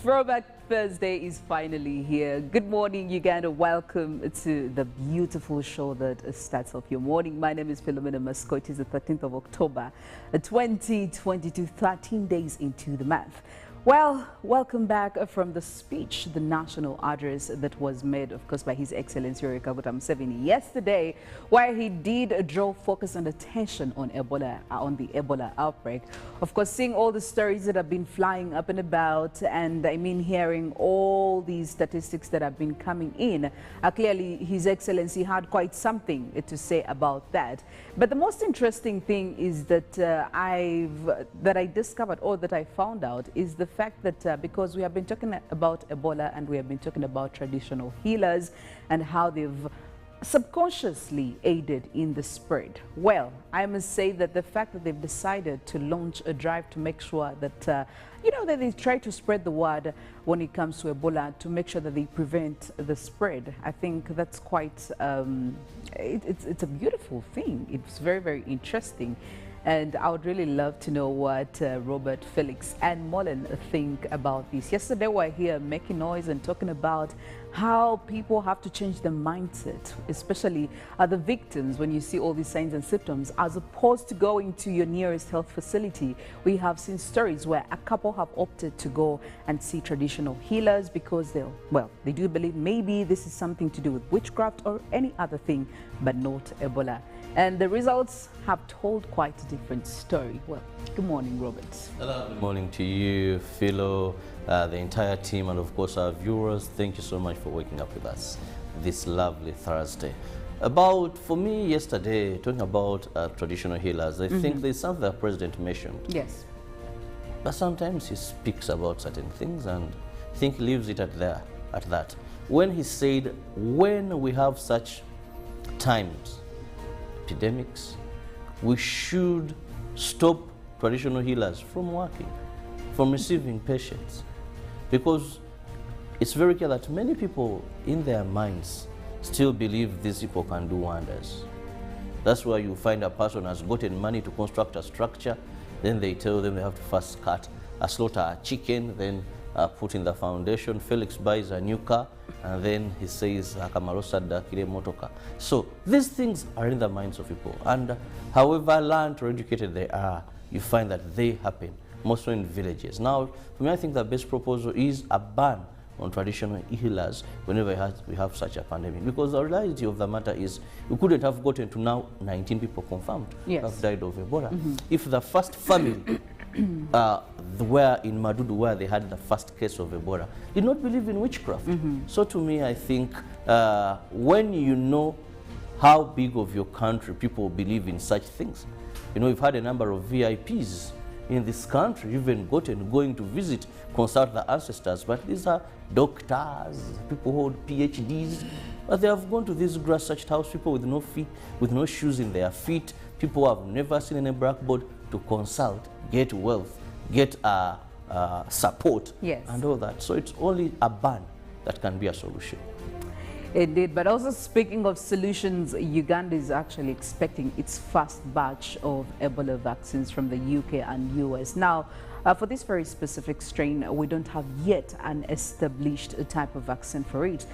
Throwback Thursday is finally here. Good morning, Uganda. Welcome to the beautiful show that starts off your morning. My name is Philomena Mastiko. It is the 13th of October, 2022, 13 days into the month. Well, welcome back from the speech, the national address that was made, of course, by His Excellency Yoweri Kaguta Museveni yesterday, where he did draw focus and attention on Ebola, on the Ebola outbreak. Of course, seeing all the stories that have been flying up and about, and I mean hearing all these statistics that have been coming in, clearly His Excellency had quite something to say about that. But the most interesting thing is that I discovered, or that I found out, is the fact that because we have been talking about Ebola and we have been talking about traditional healers and how they've subconsciously aided in the spread. Well, I must say that the fact that they've decided to launch a drive to make sure that, that they try to spread the word when it comes to Ebola, to make sure that they prevent the spread, I think that's quite, it's a beautiful thing. It's very, very interesting. And I would really love to know what Robert, Felix and Mollen think about this. Yesterday we were here making noise and talking about how people have to change their mindset, especially the victims, when you see all these signs and symptoms, as opposed to going to your nearest health facility. We have seen stories where a couple have opted to go and see traditional healers because they do believe maybe this is something to do with witchcraft or any other thing, but not Ebola. And the results have told quite a different story. Well, good morning, Robert. Hello. Good morning to you, Philo, the entire team, and of course our viewers. Thank you so much for waking up with us this lovely Thursday. For me yesterday, talking about traditional healers, I think there's something the president mentioned. Yes. But sometimes he speaks about certain things and I think he leaves it at that. When he said, when we have such times, epidemics, we should stop traditional healers from working, from receiving patients, because it's very clear that many people in their minds still believe these people can do wonders. That's why you find a person has gotten money to construct a structure, then they tell them they have to first slaughter a chicken, then put in the foundation. Felix buys a new car, and then he says, so these things are in the minds of people, and however learned or educated they are, you find that they happen mostly in villages. Now, for me, I think the best proposal is a ban on traditional healers whenever we have such a pandemic, because the reality of the matter is we couldn't have gotten to now 19 people confirmed have died of Ebola. If the first family where in Madudu, where they had the first case of Ebola, did not believe in witchcraft. So to me, I think when you know how big of your country people believe in such things, we've had a number of VIPs in this country, even going to visit, consult the ancestors, but these are doctors, people who hold PhDs, but they have gone to these grass-thatched house, people with no feet, with no shoes in their feet, people who have never seen any blackboard, to consult, get wealth, get support, and all that. So it's only a ban that can be a solution. Indeed, but also speaking of solutions, Uganda is actually expecting its first batch of Ebola vaccines from the UK and US. Now, for this very specific strain, we don't have yet an established type of vaccine for it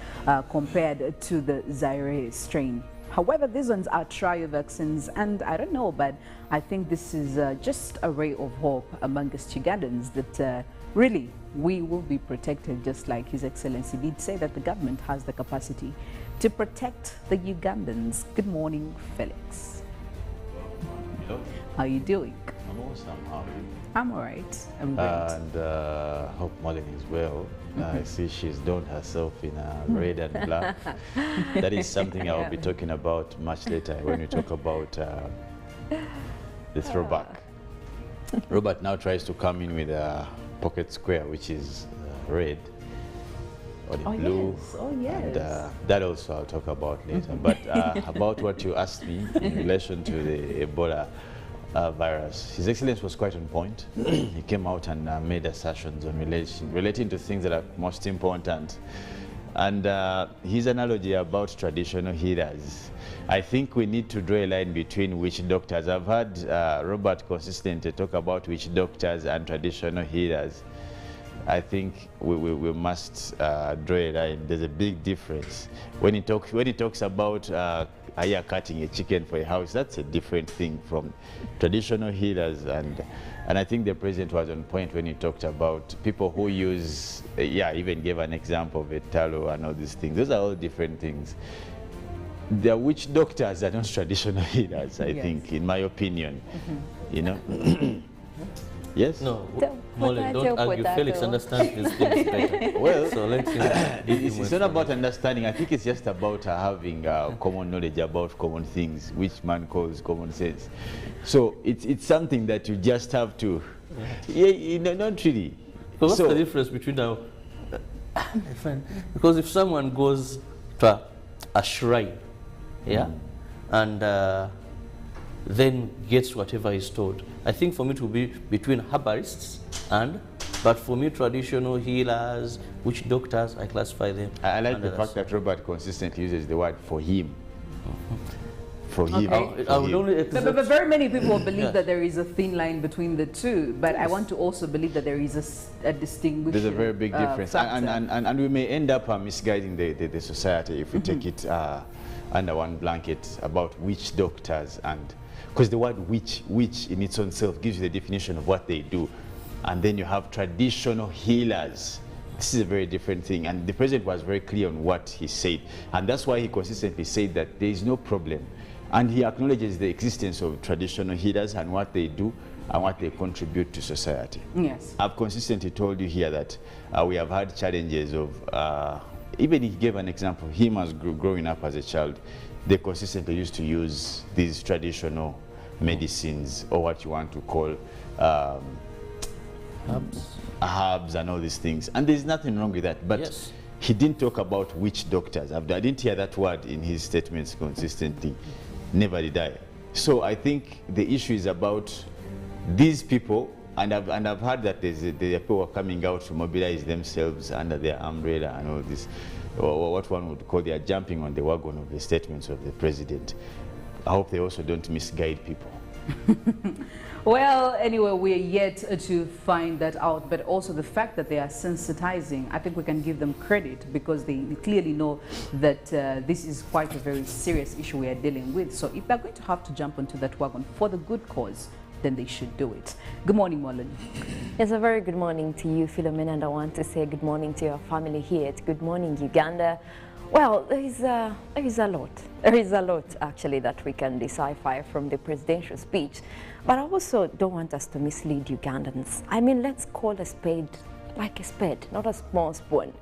compared to the Zaire strain. However, these ones are trial vaccines, and I don't know, but I think this is just a ray of hope amongst Ugandans that really we will be protected, just like His Excellency did say that the government has the capacity to protect the Ugandans. Good morning, Felix. Hello. How are you doing? I'm awesome. How are you? I'm all right. I'm great. And hope Mollen is well. I see she's donned herself in red and black. That is something I'll be talking about much later when we talk about the throwback. Robert now tries to come in with a pocket square, which is red or the blue. Yes. Oh, yes. And that also I'll talk about later. But about what you asked me in relation to the Ebola virus, His Excellency was quite on point. He came out and made assertions on relating to things that are most important. And his analogy about traditional healers, I think we need to draw a line between witch doctors. I've heard Robert consistently talk about witch doctors and traditional healers. I think we must draw a line. There's a big difference. When he talks about cutting a chicken for a house, that's a different thing from traditional healers. And I think the president was on point when he talked about people who use, even gave an example of a talo and all these things. Those are all different things. The witch doctors are not traditional healers, I think, in my opinion. You know? Yes? No, Mollen, don't argue. Felix understands these things better. Well, so let's it's not about understanding. I think it's just about having common knowledge about common things, which man calls common sense. So it's something that you just have to, not really. So what's the difference between now, my friend? Because if someone goes to a shrine, and then gets whatever he's told, I think for me to be between herbalists but for me traditional healers, witch doctors, I classify them. I like the fact that Robert consistently uses the word for him. For him. I would only but very many people believe that there is a thin line between the two, but I want to also believe that there is a distinguishing There's a very big difference. And we may end up misguiding the society if we take it under one blanket about witch doctors, and because the word witch in its own self gives you the definition of what they do, and then you have traditional healers. This is a very different thing, and the president was very clear on what he said, and that's why he consistently said that there is no problem, and he acknowledges the existence of traditional healers and what they do and what they contribute to society. Yes, I've consistently told you here that we have had challenges of even he gave an example, him as growing up as a child, they consistently used to use these traditional medicines, or what you want to call herbs and all these things. And there's nothing wrong with that. But he didn't talk about witch doctors. I didn't hear that word in his statements consistently. Never did I. So I think the issue is about these people, and I've heard that there are people coming out to mobilize themselves under their umbrella and all this, or what one would call they are jumping on the wagon of the statements of the president. I hope they also don't misguide people. Well, anyway, we're yet to find that out, but also the fact that they are sensitizing, I think we can give them credit, because they clearly know that this is quite a very serious issue we are dealing with. So if they're going to have to jump onto that wagon for the good cause, then they should do it. Good morning, Mollen. Yes, a very good morning to you, Philomena, and I want to say good morning to your family here. It's Good Morning Uganda. Well, there is a lot. There is a lot, actually, that we can decipher from the presidential speech. But I also don't want us to mislead Ugandans. I mean, let's call a spade like a spade, not a small spoon.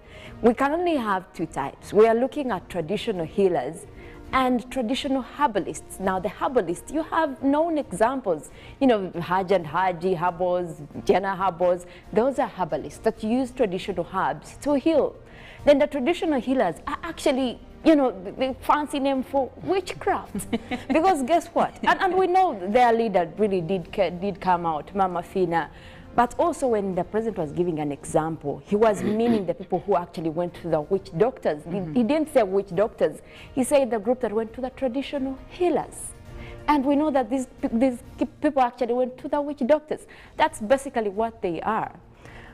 We can only have two types. We are looking at traditional healers and traditional herbalists. Now, the herbalists, you have known examples. You know, Haj and Haji herbals, Jana herbals. Those are herbalists that use traditional herbs to heal. Then the traditional healers are actually, you know, the fancy name for witchcraft. Because guess what? And we know their leader really did come out, Mama Fina. But also when the president was giving an example, he was meaning the people who actually went to the witch doctors. He didn't say witch doctors. He said the group that went to the traditional healers. And we know that these people actually went to the witch doctors. That's basically what they are.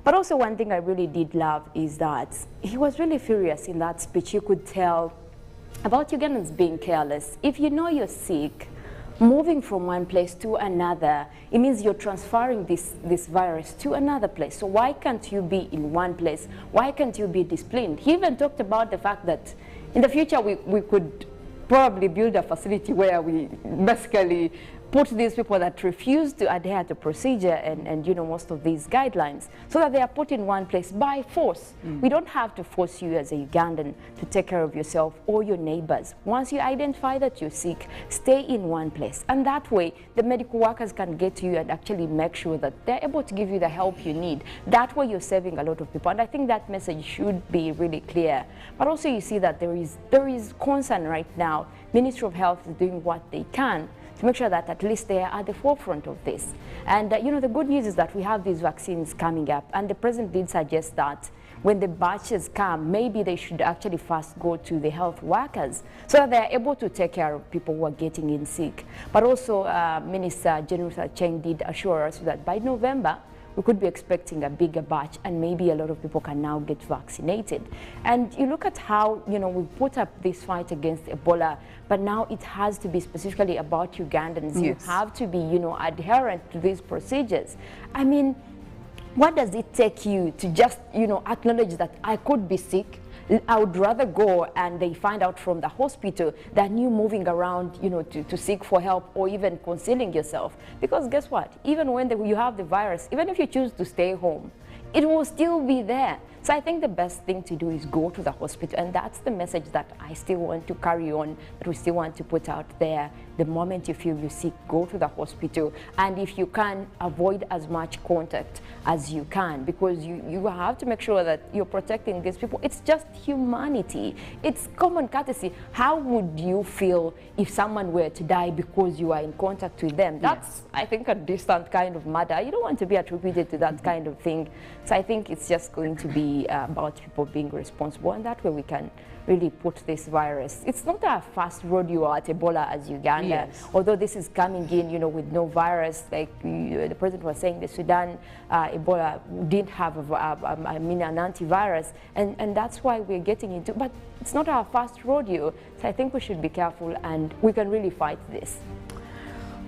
But also one thing I really did love is that he was really furious in that speech. You could tell about Ugandans being careless. If you know you're sick, moving from one place to another, it means you're transferring this virus to another place. So why can't you be in one place? Why can't you be disciplined? He even talked about the fact that in the future we could probably build a facility where we basically put these people that refuse to adhere to procedure and you know, most of these guidelines, so that they are put in one place by force. We don't have to force you as a Ugandan to take care of yourself or your neighbors. Once you identify that you're sick, stay in one place. And that way, the medical workers can get to you and actually make sure that they're able to give you the help you need. That way, you're saving a lot of people. And I think that message should be really clear. But also, you see that there is concern right now. Ministry of Health is doing what they can to make sure that at least they are at the forefront of this. And you know, the good news is that we have these vaccines coming up, and the president did suggest that when the batches come, maybe they should actually first go to the health workers so that they are able to take care of people who are getting in sick. But also, Minister General Cheng did assure us that by November, we could be expecting a bigger batch, and maybe a lot of people can now get vaccinated. And you look at how, you know, we put up this fight against Ebola, but now it has to be specifically about Ugandans. Yes. You have to be, you know, adherent to these procedures. I mean, what does it take you to just, you know, acknowledge that I could be sick? I would rather go and they find out from the hospital than you moving around, you know, to seek for help or even concealing yourself. Because guess what? Even when you have the virus, even if you choose to stay home, it will still be there. So I think the best thing to do is go to the hospital, and that's the message that I still want to carry on, that we still want to put out there. The moment you feel you're sick, go to the hospital, and if you can, avoid as much contact as you can, because you have to make sure that you're protecting these people. It's just humanity. It's common courtesy. How would you feel if someone were to die because you are in contact with them? That's, I think, a distant kind of matter. You don't want to be attributed to that kind of thing. So I think it's just going to be about people being responsible, and that way we can really put this virus. It's not a fast rodeo at Ebola as Uganda, yes. Although this is coming in, you know, with no virus. Like the president was saying, the Sudan Ebola didn't have an antivirus, and that's why we're getting into. But it's not our fast rodeo, so I think we should be careful, and we can really fight this.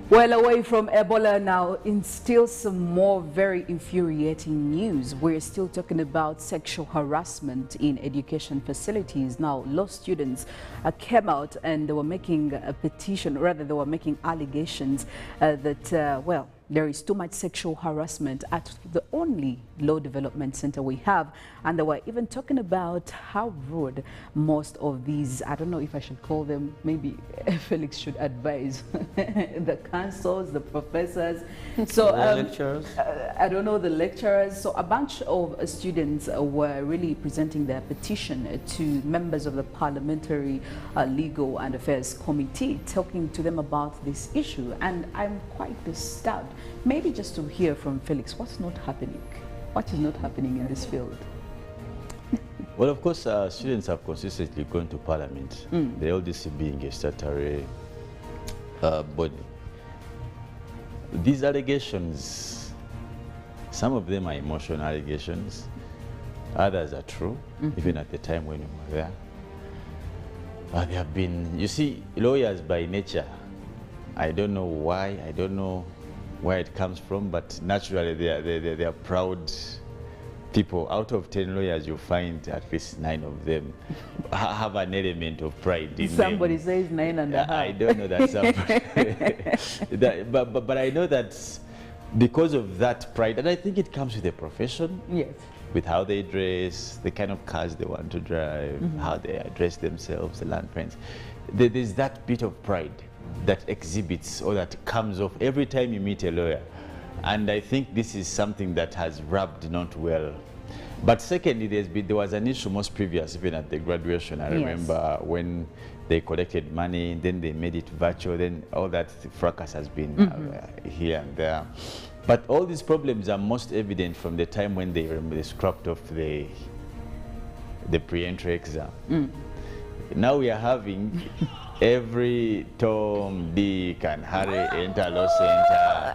Well, away from Ebola now, in still some more very infuriating news. We're still talking about sexual harassment in education facilities. Now, law students came out and they were making a petition, rather they were making allegations that, well, there is too much sexual harassment at the only law development center we have. And they were even talking about how rude most of these, I don't know if I should call them, maybe Felix should advise the councils, the professors. So lecturers? I don't know, the lecturers. So a bunch of students were really presenting their petition to members of the Parliamentary Legal and Affairs Committee, talking to them about this issue. And I'm quite disturbed. Maybe just to hear from Felix, what's not happening? What is not happening in this field? Well, of course, students have consistently gone to Parliament. The LDC being a statutory body. These allegations, some of them are emotional allegations, others are true, even at the time when you were there. They have been, you see, lawyers by nature, I don't know why, I don't know where it comes from, but naturally they are proud people. Out of 10 lawyers, you find at least 9 of them have an element of pride in Somebody them. says 9.5. I don't know that somebody, but I know that because of that pride, and I think it comes with the profession. Yes. With how they dress, the kind of cars they want to drive, how they address themselves, the land friends. There's that bit of pride that exhibits or that comes off every time you meet a lawyer. And I think this is something that has rubbed not well. But secondly, there was an issue most previous, even at the graduation. I remember when they collected money, then they made it virtual, then all that fracas has been here and there. But all these problems are most evident from the time when they scrapped off the pre-entry exam. Now we are having every Tom, Dick, and Harry enter law center,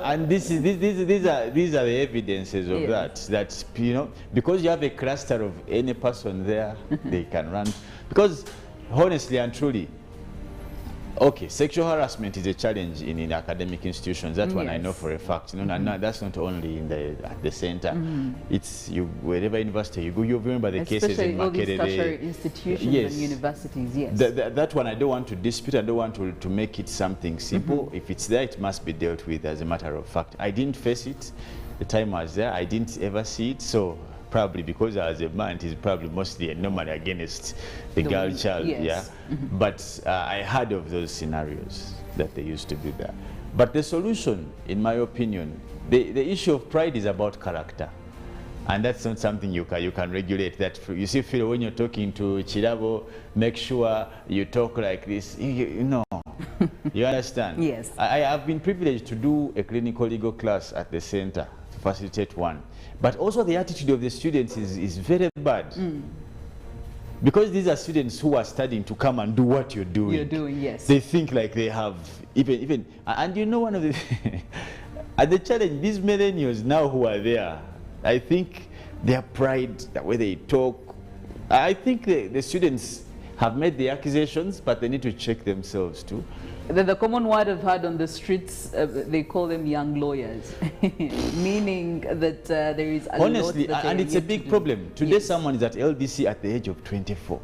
and these are the evidences of that. That, you know, because you have a cluster of any person there, they can run. Because honestly and truly, okay, sexual harassment is a challenge in academic institutions. That one I know for a fact. You know, and that's not only at the center. It's wherever university you go. You remember the cases in Makerere. Especially all these tertiary institutions and universities. Yes. That one I don't want to dispute. I don't want to make it something simple. If it's there, it must be dealt with as a matter of fact. I didn't face it. The time I was there, I didn't ever see it. So probably because I was a man, it is probably mostly a normally against the girl child, But I heard of those scenarios that they used to be there. But the solution, in my opinion, the issue of pride is about character. And that's not something you can regulate. That you see, Phil, when you're talking to Kirabo, make sure you talk like this. You know, you understand? Yes. I have been privileged to do a clinical legal class at the center, to facilitate one. But also the attitude of the students is very bad. Because these are students who are studying to come and do what you're doing. You're doing, yes. They think like they have even, and you know, one of the And the challenge, these millennials now who are there, I think their pride, the way they talk, I think the students have made the accusations, but they need to check themselves too. The common word I've heard on the streets, they call them young lawyers, meaning that there is a honestly, lot that and it's a big problem. Today, yes. someone is at LDC at the age of 24.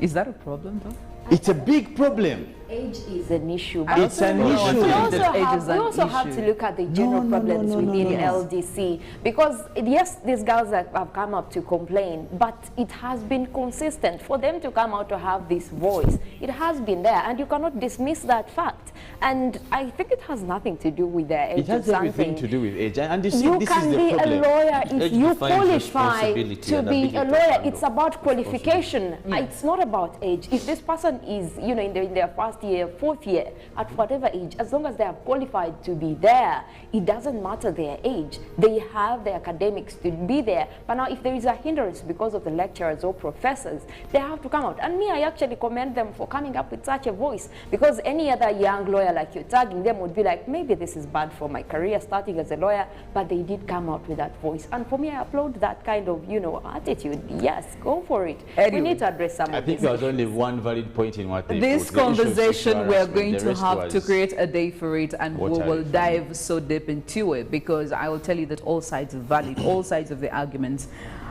Is that a problem, though? It's a big problem. Age is an issue. It's an issue. We Age also have to look at the general problems within LDC, because yes, these girls that have come up to complain, but it has been consistent for them to come out to have this voice. It has been there, and you cannot dismiss that fact. And I think it has nothing to do with their age. It has everything to do with age. And you see, you this can is the be problem. a lawyer if Age you defines qualify responsibility to and be ability a to lawyer. handle It's about qualification. Yeah. It's not about age. If this person is, you know, in their first year, fourth year, at whatever age, as long as they are qualified to be there, it doesn't matter their age. They have the academics to be there. But now if there is a hindrance because of the lecturers or professors, they have to come out. And me, I actually commend them for coming up with such a voice, because any other young lawyer like you're tagging them would be like, maybe this is bad for my career starting as a lawyer, but they did come out with that voice. And for me, I applaud that kind of, you know, attitude. Yes, go for it. Anyway, we need to address some I of think this. there was only one valid point in what they This put. The issue of conversation sexual we're harassment. going The to rest have to was create a day for it, and we water will reform. dive so deep into it, because I will tell you that all sides are valid, all sides of the arguments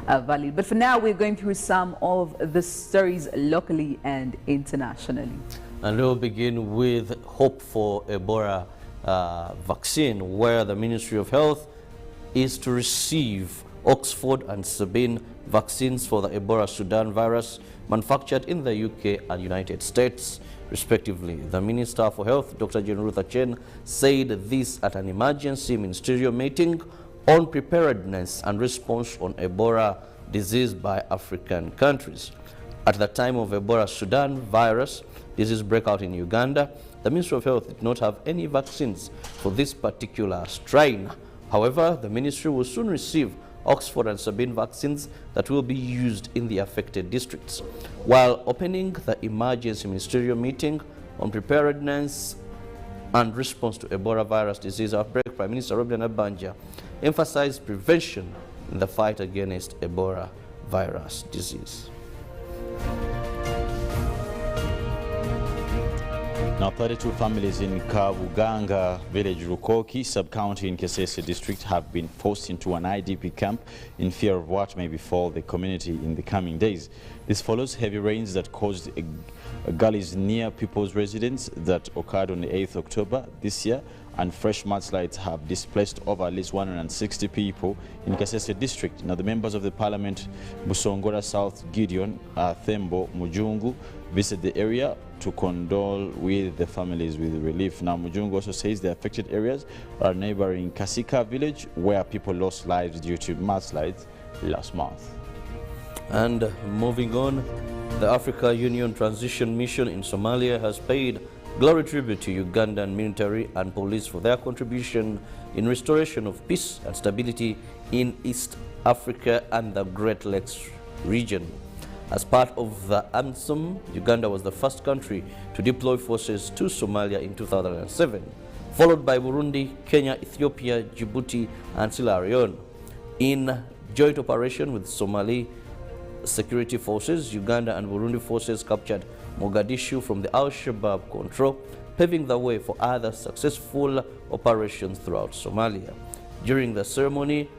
are valid. But for now, we're going through some of the stories locally and internationally. And we'll begin with hope for Ebola vaccine, where the Ministry of Health is to receive Oxford and Sabin vaccines for the Ebola Sudan virus manufactured in the UK and United States, respectively. The Minister for Health, Dr. Jane Ruth Aceng, said this at an emergency ministerial meeting on preparedness and response on Ebola disease by African countries. At the time of Ebola Sudan virus disease breakout in Uganda, the Ministry of Health did not have any vaccines for this particular strain. However, the ministry will soon receive Oxford and Sabin vaccines that will be used in the affected districts. While opening the emergency ministerial meeting on preparedness and response to Ebola virus disease outbreak, Prime Minister Robert Nabanja emphasized prevention in the fight against Ebola virus disease. Now, 32 families in Kabuganga village, Rukoki, sub-county in Kesese district have been forced into an IDP camp in fear of what may befall the community in the coming days. This follows heavy rains that caused gullies near people's residence that occurred on the 8th October this year, and fresh mudslides have displaced over at least 160 people in Kasese district. Now, the members of the parliament, Busongora South Gideon, Thembo, Mujungu, visited the area to condole with the families with relief. Now, Mujungu also says the affected areas are neighboring Kasika village, where people lost lives due to mudslides last month. And moving on, the Africa Union Transition Mission in Somalia has paid glory tribute to Ugandan military and police for their contribution in restoration of peace and stability in East Africa and the Great Lakes region. As part of the AMSOM, Uganda was the first country to deploy forces to Somalia in 2007, followed by Burundi, Kenya, Ethiopia, Djibouti, and Sierra Leone. In joint operation with Somali security forces, Uganda and Burundi forces captured Mogadishu from the Al-Shabaab control, paving the way for other successful operations throughout Somalia. During the ceremony,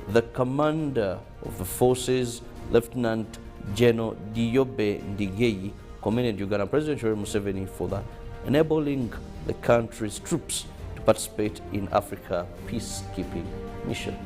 the commander of the forces, Lieutenant General Diobe Ndigei, commended Ugandan President Yoweri Museveni for enabling the country's troops to participate in Africa peacekeeping mission.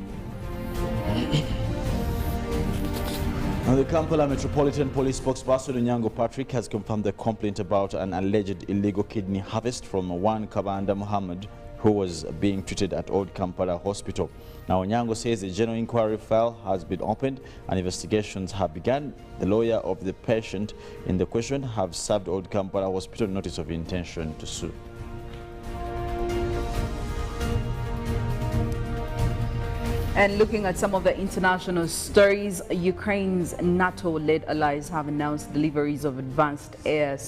Now, the Kampala Metropolitan Police spokesperson Onyango Patrick has confirmed the complaint about an alleged illegal kidney harvest from one Kabanda Muhammad, who was being treated at Old Kampala Hospital. Now, Onyango says a general inquiry file has been opened and investigations have begun. The lawyer of the patient in the question have served Old Kampala Hospital notice of intention to sue. And looking at some of the international stories, Ukraine's NATO-led allies have announced deliveries of advanced air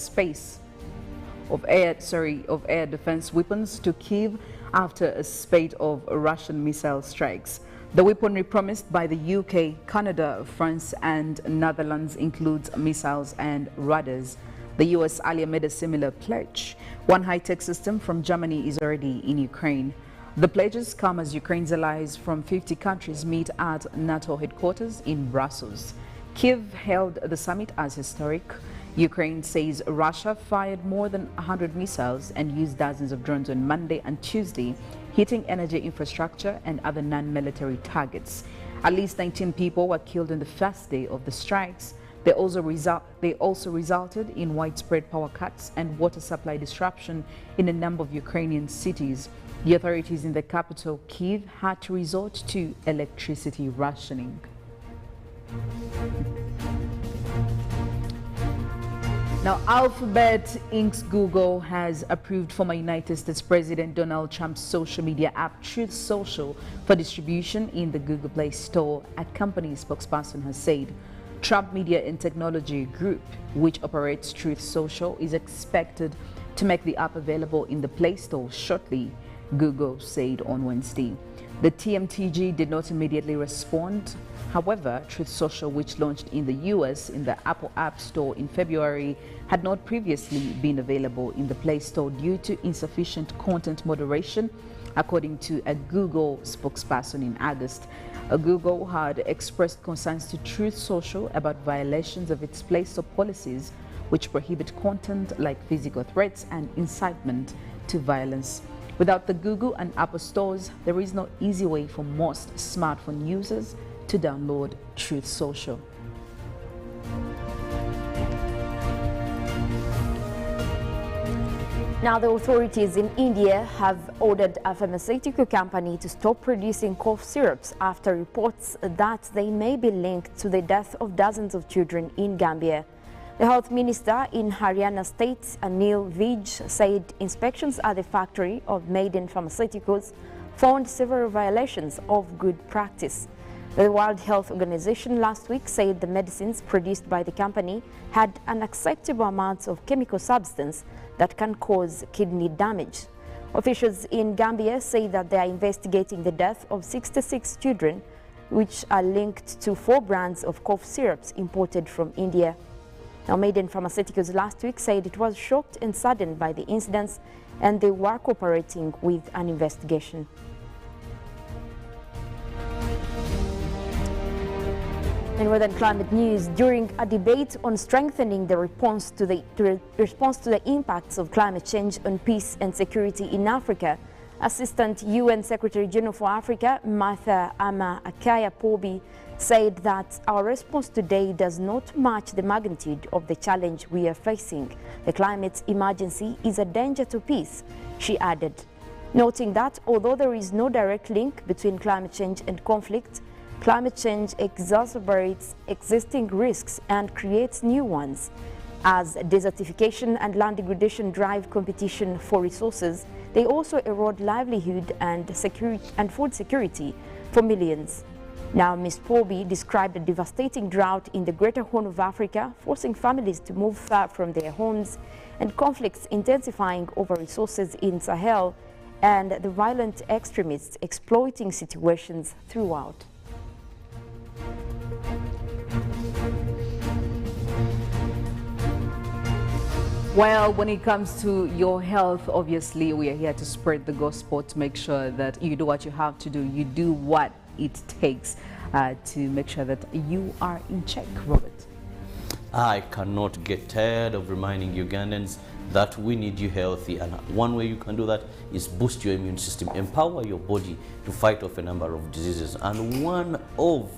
defense weapons to Kyiv after a spate of Russian missile strikes. The weaponry promised by the UK, Canada, France and Netherlands includes missiles and radars. The US earlier made a similar pledge. One high-tech system from Germany is already in Ukraine. The pledges come as Ukraine's allies from 50 countries meet at NATO headquarters in Brussels. Kyiv hailed the summit as historic. Ukraine says Russia fired more than 100 missiles and used dozens of drones on Monday and Tuesday, hitting energy infrastructure and other non-military targets. At least 19 people were killed on the first day of the strikes. They also resulted in widespread power cuts and water supply disruption in a number of Ukrainian cities. The authorities in the capital, Kyiv, had to resort to electricity rationing. Now, Alphabet Inc.'s Google has approved former United States President Donald Trump's social media app Truth Social for distribution in the Google Play Store, a company spokesperson has said. Trump Media and Technology Group, which operates Truth Social, is expected to make the app available in the Play Store shortly, Google said on Wednesday. The TMTG did not immediately respond. However, Truth Social, which launched in the US in the Apple App Store in February, had not previously been available in the Play Store due to insufficient content moderation, according to a Google spokesperson in August. Google had expressed concerns to Truth Social about violations of its Play Store policies, which prohibit content like physical threats and incitement to violence. Without the Google and Apple stores, there is no easy way for most smartphone users to download Truth Social. Now, the authorities in India have ordered a pharmaceutical company to stop producing cough syrups after reports that they may be linked to the death of dozens of children in Gambia. The health minister in Haryana state, Anil Vij, said inspections at the factory of Maiden Pharmaceuticals found several violations of good practice. The World Health Organization last week said the medicines produced by the company had unacceptable amounts of chemical substance that can cause kidney damage. Officials in Gambia say that they are investigating the death of 66 children, which are linked to 4 brands of cough syrups imported from India. Now, Maiden Pharmaceuticals last week said it was shocked and saddened by the incidents and they were cooperating with an investigation. In Northern Climate News, during a debate on strengthening the response to the impacts of climate change on peace and security in Africa, Assistant UN Secretary General for Africa, Martha Ama Akaya Pobi, said that our response today does not match the magnitude of the challenge we are facing. The climate emergency is a danger to peace, she added, noting that although there is no direct link between climate change and conflict, climate change exacerbates existing risks and creates new ones. As desertification and land degradation drive competition for resources, they also erode livelihood and food security for millions. Now, Ms. Pobi described a devastating drought in the Greater Horn of Africa, forcing families to move far from their homes, and conflicts intensifying over resources in Sahel, and the violent extremists exploiting situations throughout. Well, when it comes to your health, obviously we are here to spread the gospel, to make sure that you do what you have to do. You do what it takes to make sure that you are in check, Robert. I cannot get tired of reminding Ugandans that we need you healthy, and one way you can do that is boost your immune system, empower your body to fight off a number of diseases. And one of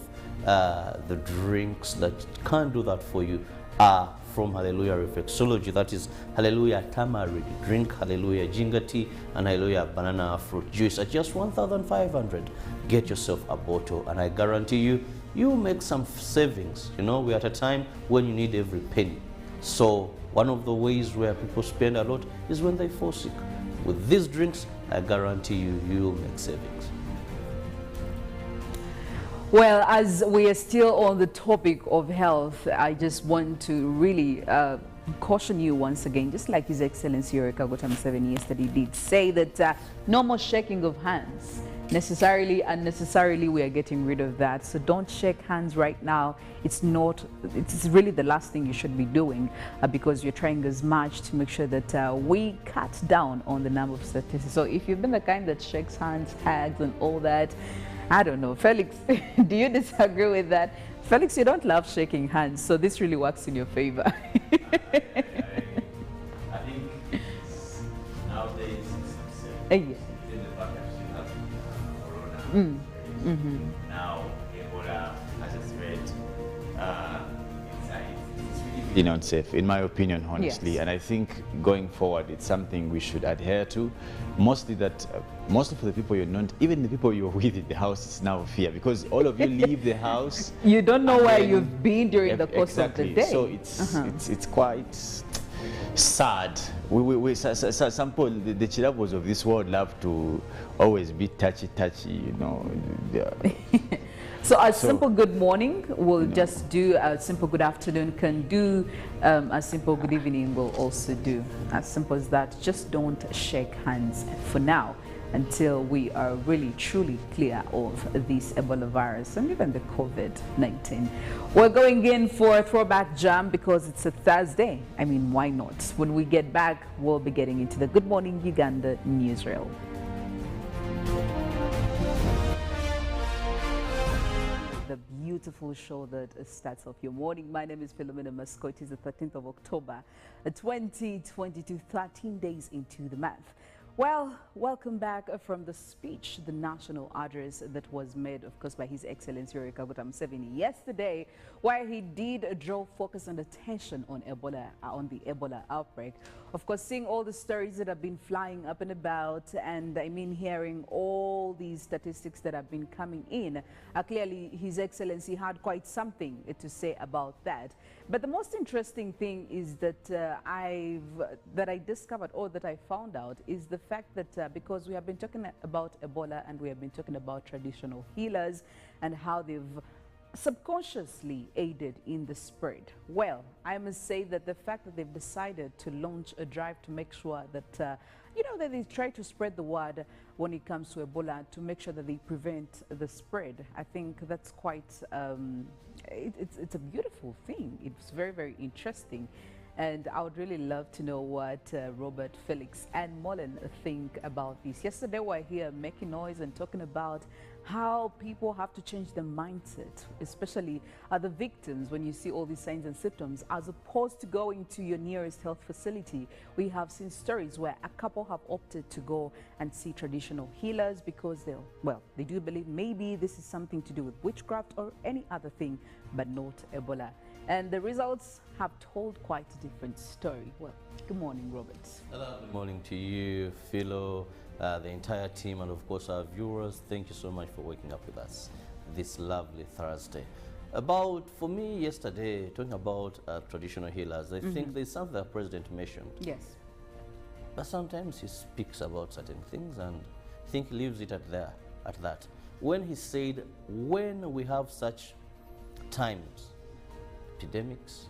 the drinks that can do that for you are from Hallelujah Reflexology. That is Hallelujah Tamarind drink, Hallelujah Ginger tea, and Hallelujah banana fruit juice at just 1,500. Get yourself a bottle, and I guarantee you, you make some savings. You know, we're at a time when you need every penny. So one of the ways where people spend a lot is when they fall sick. With these drinks, I guarantee you, you'll make savings. Well, as we are still on the topic of health, I just want to really caution you once again, just like His Excellency Yoweri Kaguta Museveni yesterday did say that no more shaking of hands. Necessarily, unnecessarily, we are getting rid of that. So don't shake hands right now. It's really the last thing you should be doing because you're trying as much to make sure that we cut down on the number of statistics. So if you've been the kind that shakes hands, hugs and all that, I don't know. Felix, do you disagree with that? Felix, you don't love shaking hands, so this really works in your favor. I think nowadays Yeah. now Ebola as a threat, it's really not safe, in my opinion, honestly. Yes. And I think going forward, it's something we should adhere to. Mostly for the people you're not, even the people you're with in the house, is now fear because all of you leave the house. You don't know where you've been during the course of the day. So it's quite sad. Some people, the Kirabos of this world love to always be touchy, you know. So a simple good morning will just do, a simple good afternoon can do, a simple good evening will also do. As simple as that. Just don't shake hands for now until we are really truly clear of this Ebola virus and even the COVID-19. We're going in for a throwback jam because it's a Thursday. I mean, why not? When we get back, we'll be getting into the Good Morning Uganda newsreel. The beautiful show that starts off your morning. My name is Philomena. It is the 13th of October, 2022, 13 days into the month. Well, welcome back from the speech, the national address that was made, of course, by His Excellency Yoweri Kaguta Museveni yesterday, where he did draw focus and attention on Ebola, on the Ebola outbreak. Of course, seeing all the stories that have been flying up and about, and I mean hearing all these statistics that have been coming in, clearly His Excellency had quite something to say about that. But the most interesting thing is that I discovered, or that I found out, is the fact that because we have been talking about Ebola and we have been talking about traditional healers and how they've subconsciously aided in the spread. Well, I must say that the fact that they've decided to launch a drive to make sure that, you know, that they try to spread the word when it comes to Ebola, to make sure that they prevent the spread, I think that's quite, it's a beautiful thing. It's very, very interesting. And I would really love to know what Robert, Felix and Mollen think about this. Yesterday we were here making noise and talking about how people have to change their mindset, especially the victims, when you see all these signs and symptoms, as opposed to going to your nearest health facility. We have seen stories where a couple have opted to go and see traditional healers because they do believe maybe this is something to do with witchcraft or any other thing, but not Ebola. And the results have told quite a different story. Well, good morning, Robert. Hello. Good morning to you, Philo, the entire team, and of course our viewers. Thank you so much for waking up with us this lovely Thursday. For me yesterday, talking about traditional healers, I think there's something the president mentioned. Yes. But sometimes he speaks about certain things and I think he leaves it at that. When he said, when we have such times, epidemics,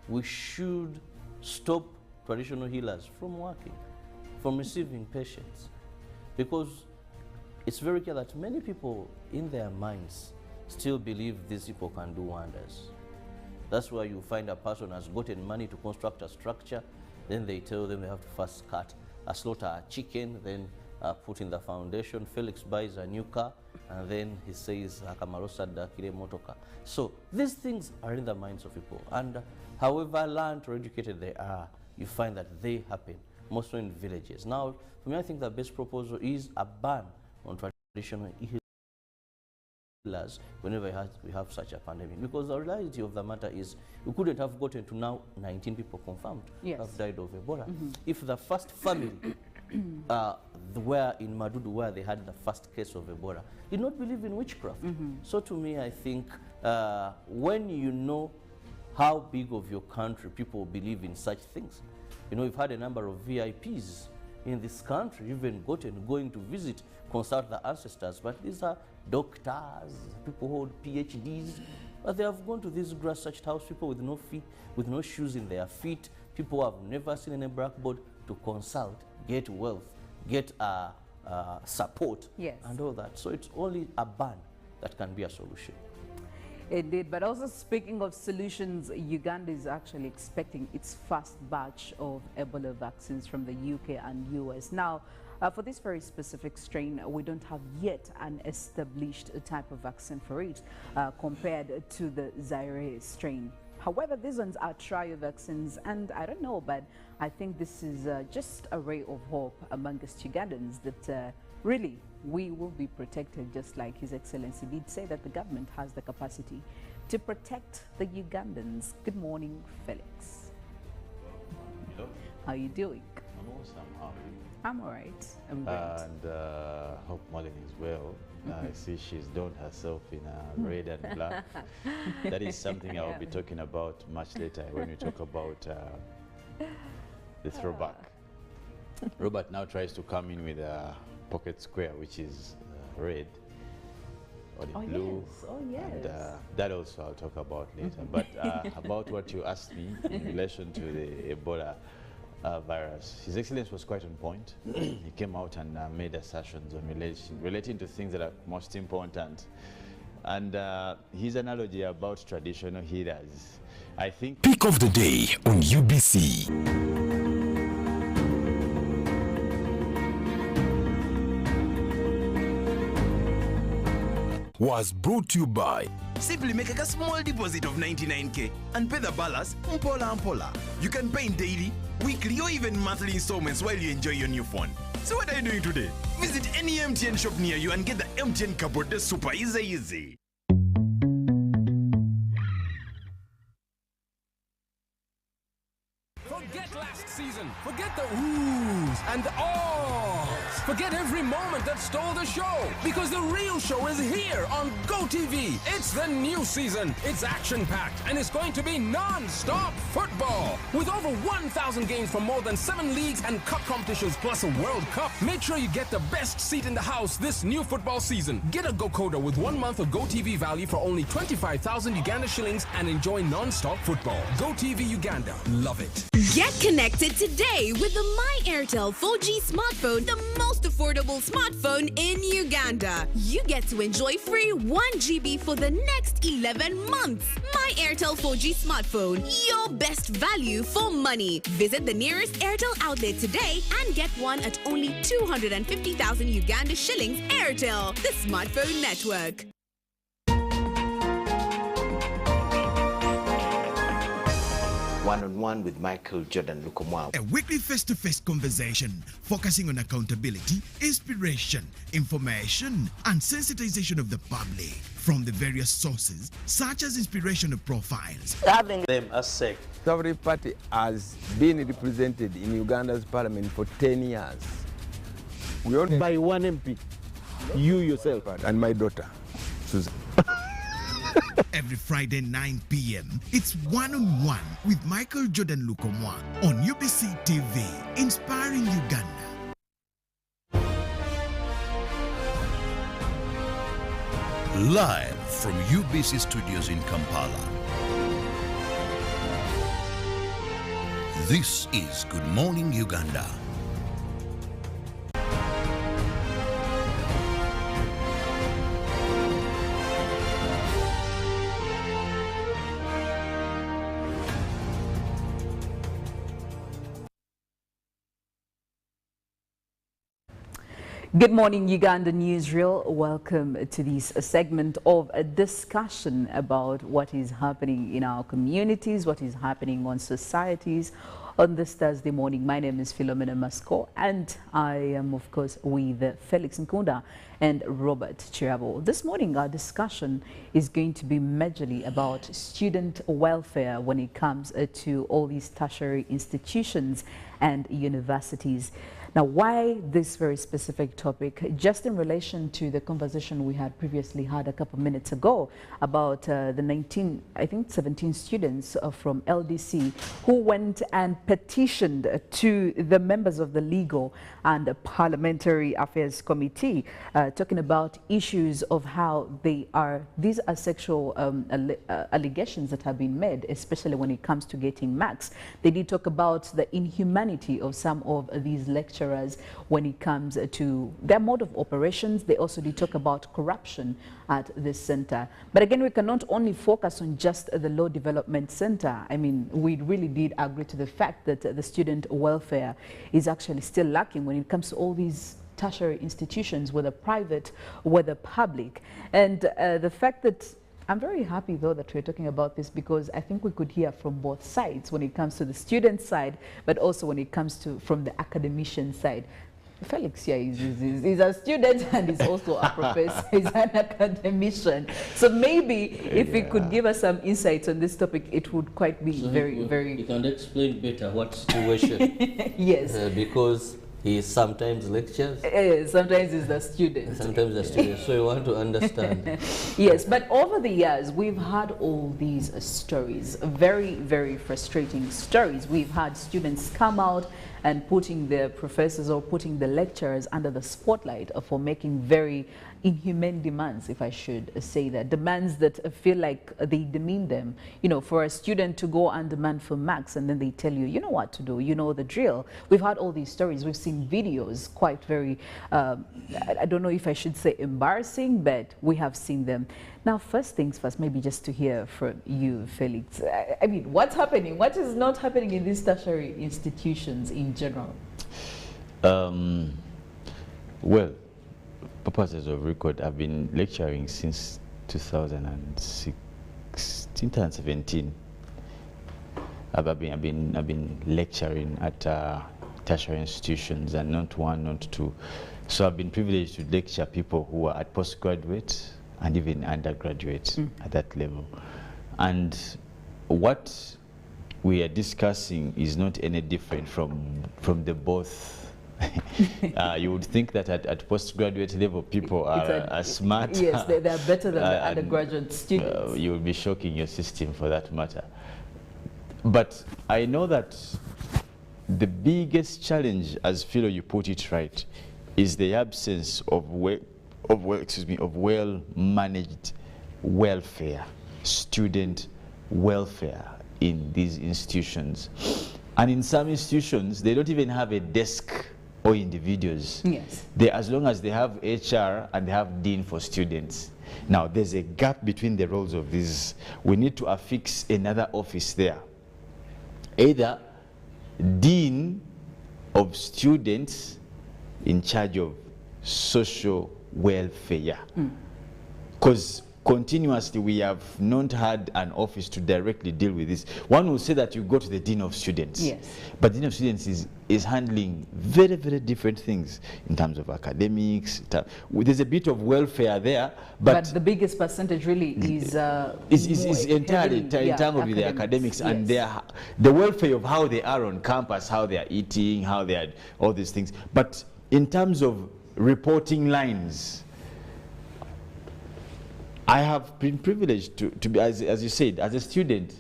we should stop traditional healers from working, from receiving patients, because it's very clear that many people in their minds still believe these people can do wonders. That's why you find a person has gotten money to construct a structure, then they tell them they have to first slaughter a chicken, then put in the foundation. Felix buys a new car, and then he says, so these things are in the minds of people, and however learned or educated they are, you find that they happen, mostly in villages. Now, for me, I think the best proposal is a ban on traditional healers whenever we have such a pandemic, because the reality of the matter is we couldn't have gotten to now 19 people confirmed have died of Ebola. If the first family where in Madudu, where they had the first case of Ebola, did not believe in witchcraft. So to me, I think when you know how big of your country people believe in such things, you know, we've had a number of VIPs in this country, even going to visit, consult the ancestors, but these are doctors, people who hold PhDs, but they have gone to these grass-thatched house, people with no feet, with no shoes in their feet, people who have never seen any blackboard to consult, get wealth, get support, yes, and all that. So it's only a ban that can be a solution. Indeed, but also speaking of solutions, Uganda is actually expecting its first batch of Ebola vaccines from the UK and US. Now, for this very specific strain, we don't have yet an established type of vaccine for it compared to the Zaire strain. However, these ones are trial vaccines, and I don't know, but I think this is just a ray of hope amongst Ugandans that really we will be protected, just like His Excellency did say that the government has the capacity to protect the Ugandans. Good morning, Felix. Hello. How are you doing? I'm awesome. How are you? I'm all right. I'm great. And hope Mollen is well. I see she's donned herself in red and black. That is something I will be talking about much later when we talk about the throwback. Robert now tries to come in with a pocket square, which is red or the blue. Yes. Oh, yes. And that also I'll talk about later. But about what you asked me in relation to the Ebola virus, His Excellency was quite on point. He came out and made assertions on relating to things that are most important. And his analogy about traditional healers, I think... Pick of the day on UBC. Was brought to you by Simply make a small deposit of 99k and pay the balance mpola. You can pay in daily, weekly or even monthly installments while you enjoy your new phone. So what are you doing today? Visit any MTN shop near you and get the MTN cupboard. That's super easy. Forget last season. Forget the oohs and the ahs. Forget every moment that stole the show, because the real show is here on GoTV. It's the new season. It's action-packed, and it's going to be non-stop football. With over 1,000 games from more than 7 leagues and cup competitions, plus a World Cup. Make sure you get the best seat in the house this new football season. Get a GoCoder with 1 month of GoTV value for only 25,000 Uganda shillings and enjoy non-stop football. GoTV Uganda. Love it. Get connected today with the My Airtel 4G smartphone, the most affordable smartphone in Uganda. You get to enjoy free 1 GB for the next 11 months. My Airtel 4G smartphone, your best value for money. Visit the nearest Airtel outlet today and get one at only 250,000 Uganda shillings. Airtel, the smartphone network. One-on-one with Michael Jordan Lukomwa. A weekly face-to-face conversation focusing on accountability, inspiration, information, and sensitization of the public from the various sources, such as inspirational profiles. Having them as sect. Every party has been represented in Uganda's parliament for 10 years. We only by one MP, you yourself. And my daughter, Susan. Every Friday 9 p.m. it's One-on-One with Michael Jordan Lukomwa on UBC TV, inspiring Uganda. Live from UBC Studios in Kampala. This is Good Morning Uganda. Good morning, Uganda Newsreel. Welcome to this segment of a discussion about what is happening in our communities, what is happening on societies on this Thursday morning. My name is Philomena Mastiko, and I am, of course, with Felix Nkunda and Robert Kirabo. This morning, our discussion is going to be majorly about student welfare when it comes to all these tertiary institutions and universities. Now, why this very specific topic? Just in relation to the conversation we had previously had a couple minutes ago about the 17 students from LDC who went and petitioned to the members of the Legal and Parliamentary Affairs Committee, talking about issues of how these are sexual allegations that have been made, especially when it comes to getting marks. They did talk about the inhumanity of some of these lecturers when it comes to their mode of operations. They also did talk about corruption at this center. But again, we cannot only focus on just the Law Development Center. I mean, we really did agree to the fact that the student welfare is actually still lacking when it comes to all these tertiary institutions, whether private, whether public. And the fact that I'm very happy, though, that we're talking about this, because I think we could hear from both sides when it comes to the student side, but also when it comes to from the academician side. Felix here is a student and is also a professor, he's an academician. So maybe if he could give us some insights on this topic, it would quite be very... You can explain better what situation. Yes. Because he sometimes lectures. Sometimes he's the student. Sometimes the student. So you want to understand. Yes, but over the years, we've had all these stories, very, very frustrating stories. We've had students come out and putting their professors or putting the lecturers under the spotlight for making very inhumane demands, if I should say that. Demands that feel like they demean them. You know, for a student to go and demand for marks and then they tell you, you know what to do, you know the drill. We've had all these stories. We've seen videos quite very, I don't know if I should say embarrassing, but we have seen them. Now, first things first, maybe just to hear from you, Felix. I mean, what's happening? What is not happening in these tertiary institutions in general? Well, purposes of record, I've been lecturing since 2017. I've been lecturing at tertiary institutions, and not one, not two. So I've been privileged to lecture people who are at postgraduate and even undergraduate at that level. And what we are discussing is not any different from the both. You would think that at postgraduate level people are smart. Yes, they are better than the undergraduate students. You will be shocking your system for that matter. But I know that the biggest challenge, as Philo, you put it right, is the absence of well-managed welfare, student welfare in these institutions. And in some institutions, they don't even have a desk or individuals. Yes. As long as they have HR and they have dean for students. Now, there's a gap between the roles of these. We need to affix another office there. Either dean of students in charge of social welfare. Because continuously we have not had an office to directly deal with this. One will say that you go to the dean of students. Yes. But dean of students is handling very, very different things in terms of academics. There's a bit of welfare there, but the biggest percentage really is entirely entangled with the academics, yes. And the welfare of how they are on campus, how they are eating, how they are, all these things. But in terms of reporting lines, I have been privileged to be, as you said, as a student,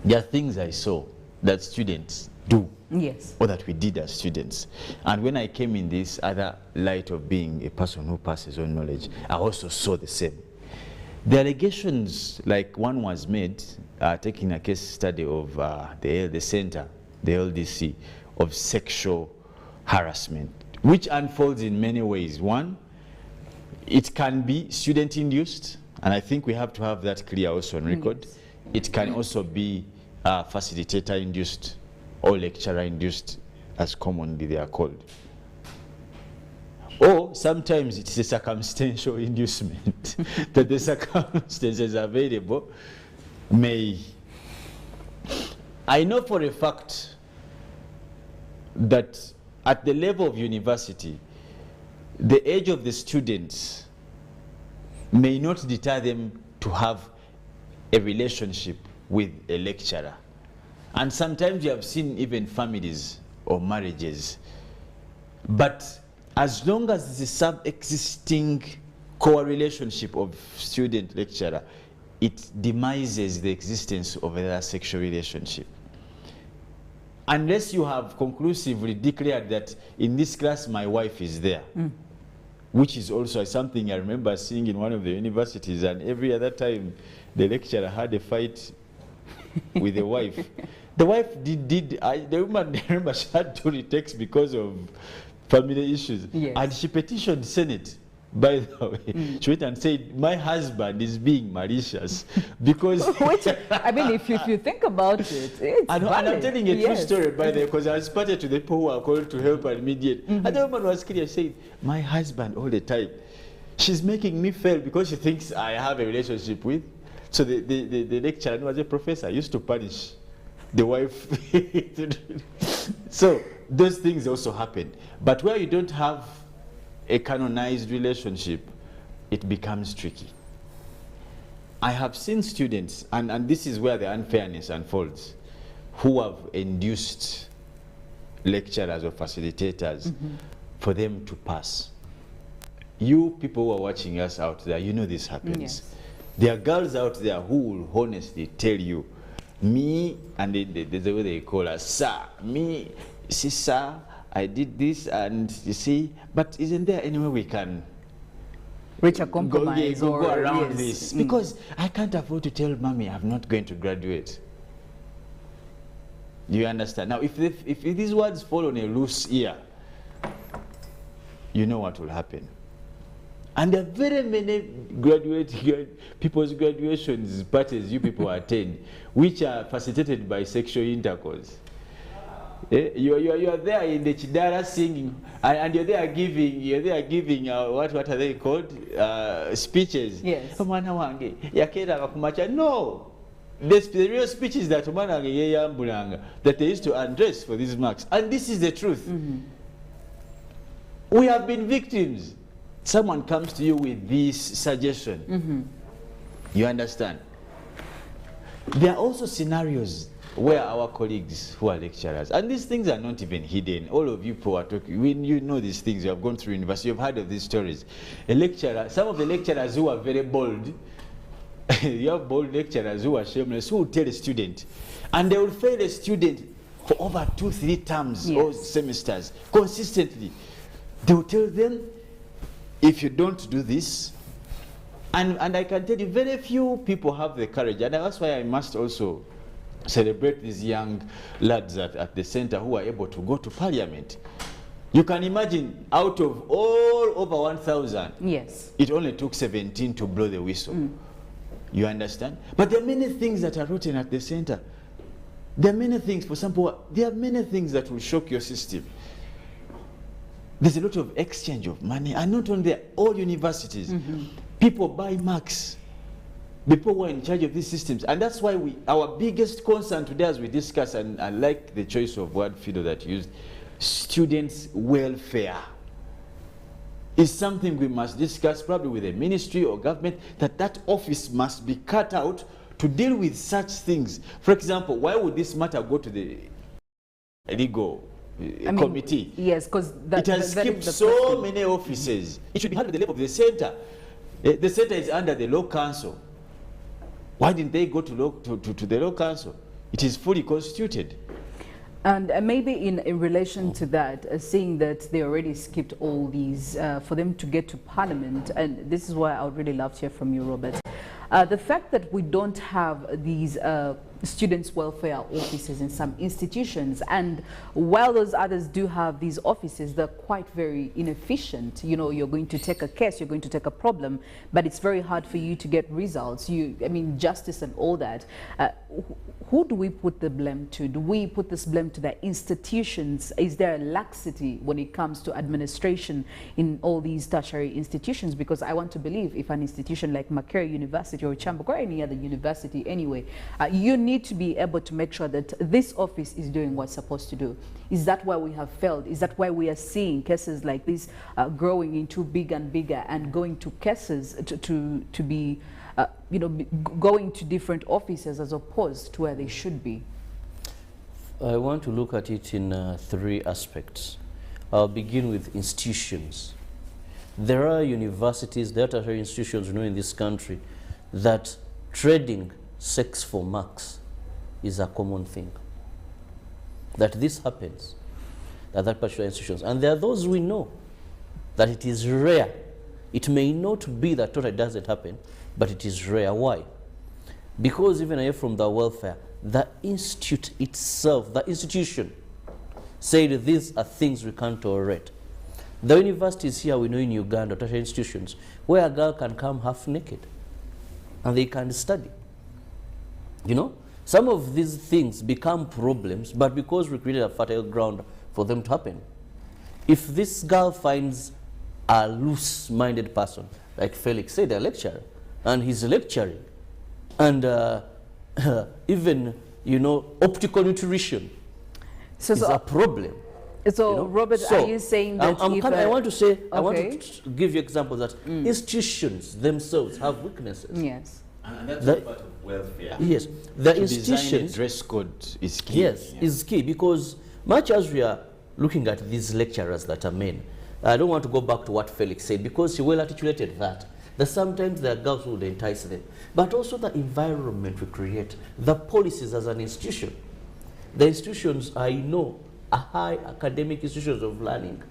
there are things I saw that students do. Yes. Or that we did as students. And when I came in this other light of being a person who passes on knowledge, I also saw the same. The allegations, like one was made, taking a case study of the center, the LDC, of sexual harassment, which unfolds in many ways. One, it can be student-induced, and I think we have to have that clear also on record. Yes. It can also be facilitator-induced or lecturer-induced, as commonly they are called. Or sometimes it's a circumstantial inducement that the circumstances available may. I know for a fact that at the level of university, the age of the students may not deter them to have a relationship with a lecturer. And sometimes you have seen even families or marriages But as long as there's a sub-existing core relationship of student-lecturer, it demises the existence of a sexual relationship. Unless you have conclusively declared that in this class my wife is there, which is also something I remember seeing in one of the universities, and every other time the lecturer had a fight with the wife. The wife the woman, I remember, she had to retake because of family issues. Yes. And she petitioned Senate, by the way. She went and said, my husband is being malicious because... Which, I mean, if you think about it, it's and I'm telling a true story, by the way, because I was party to the people who are called to help and mediate. And the woman was clear, saying, my husband all the time, she's making me fail because she thinks I have a relationship with. So the lecturer, who was a professor, used to punish the wife. So those things also happen. But where you don't have a canonized relationship, it becomes tricky. I have seen students, and this is where the unfairness unfolds, who have induced lecturers or facilitators for them to pass. You people who are watching us out there, you know this happens. Yes. There are girls out there who will honestly tell you, me, and there's the way they call us, sir, me, see, sir, I did this, and you see, but isn't there any way we can reach a compromise go around yes. this? Because I can't afford to tell mommy I'm not going to graduate. You understand? Now, if these words fall on a loose ear, you know what will happen. And there are very many people's graduations parties you people attend, which are facilitated by sexual intercourse. You are there in the Chidara singing, and you're there giving what are they called? Speeches. Yes. No, the real speeches that that they used to address for these marks, and this is the truth. We have been victims. Someone comes to you with this suggestion. You understand? There are also scenarios where our colleagues who are lecturers, and these things are not even hidden. All of you who are talking, you know these things, you have gone through university, you've heard of these stories. A lecturer, some of the lecturers who are very bold, you have bold lecturers who are shameless, who will tell a student, and they will fail a student for over 2-3 terms or semesters, consistently. They will tell them, if you don't do this, and I can tell you, very few people have the courage, and that's why I must also celebrate these young lads at the center who are able to go to parliament. You can imagine, out of all over 1,000, yes, it only took 17 to blow the whistle. You understand? But there are many things that are written at the center. There are many things, for example, there are many things that will shock your system. There's a lot of exchange of money, and not only there, all universities, people buy marks. People who are in charge of these systems, and that's why our biggest concern today, as we discuss, and I like the choice of word, Fido, that you used, students' welfare, is something we must discuss probably with the ministry or government, that office must be cut out to deal with such things. For example, why would this matter go to the legal committee? Yes, because it has skipped so many offices. It should be handled at the level of the center. The center is under the law council. Why didn't they go to the law council? It is fully constituted. And maybe in relation to that, seeing that they already skipped all these for them to get to parliament, and this is why I would really love to hear from you, Robert. The fact that we don't have these students' welfare offices in some institutions, and while those others do have these offices, they're quite very inefficient. You know, you're going to take a case, you're going to take a problem, but it's very hard for you to get results. I mean, justice and all that. Who do we put the blame to? Do we put this blame to the institutions? Is there a laxity when it comes to administration in all these tertiary institutions? Because I want to believe if an institution like Makerere University or Chambok or any other university anyway, you need to be able to make sure that this office is doing what's supposed to do. Is that why we have failed? Is that why we are seeing cases like this growing into bigger and bigger and going to cases to be you know, going to different offices as opposed to where they should be? I want to look at it in 3 aspects. I'll begin with institutions. There are universities, there are tertiary institutions, in this country that trading sex for marks is a common thing. That this happens at that particular institutions. And there are those we know that it is rare. It may not be that totally doesn't happen, but it is rare. Why? Because even away from the welfare, the institute itself, the institution, said these are things we can't tolerate. The universities here we know in Uganda, tertiary institutions, where a girl can come half naked and they can study. Some of these things become problems, but because we created a fertile ground for them to happen. If this girl finds a loose-minded person, like Felix said, a lecturer, and he's lecturing, and even, optical nutrition is a problem. So, Robert, are you saying that I want to give you examples that institutions themselves have weaknesses. Yes. And that's part of welfare. Yes. The to institutions, design a dress code is key. Yes, is key, because much as we are looking at these lecturers that are men, I don't want to go back to what Felix said, because he well articulated that sometimes there are girls who would entice them, but also the environment we create, the policies as an institution. The institutions, I know, are high academic institutions of learning.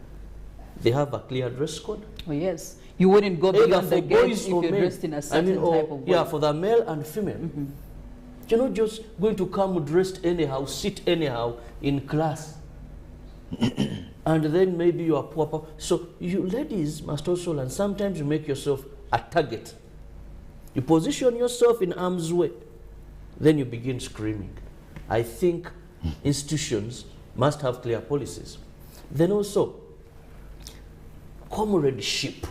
They have a clear dress code. Oh, yes. You wouldn't go beyond the gate if you're dressed in a certain type of way. Yeah, for the male and female. You're not just going to come dressed anyhow, sit anyhow in class. And then maybe you are poor. So you ladies must also learn. Sometimes you make yourself a target. You position yourself in harm's way. Then you begin screaming. I think institutions must have clear policies. Then also, comradeship.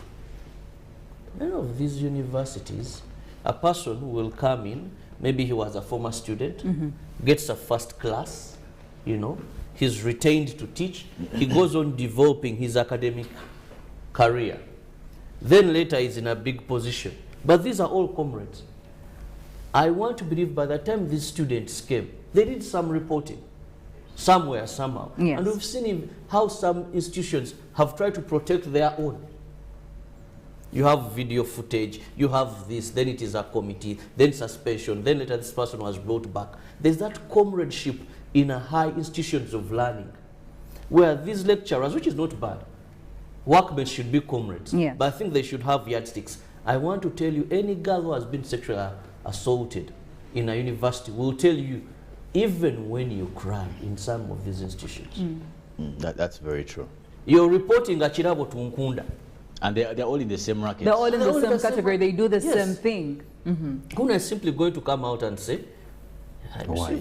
Many of these universities, a person will come in, maybe he was a former student, gets a first class, he's retained to teach, he goes on developing his academic career. Then later he's in a big position. But these are all comrades. I want to believe by the time these students came, they did some reporting somewhere, somehow. Yes. And we've seen how some institutions have tried to protect their own. You have video footage, you have this, then it is a committee, then suspension, then later this person was brought back. There's that comradeship in a high institutions of learning, where these lecturers, which is not bad, workmates should be comrades, yes. but I think they should have yardsticks. I want to tell you, any girl who has been sexually assaulted in a university will tell you, even when you cry in some of these institutions. That's very true. You're reporting a Kirabo to Nkunda. And they're all in the same racket. They're all in the same category. They do the same thing. Nkunda is simply going to come out and say, Why?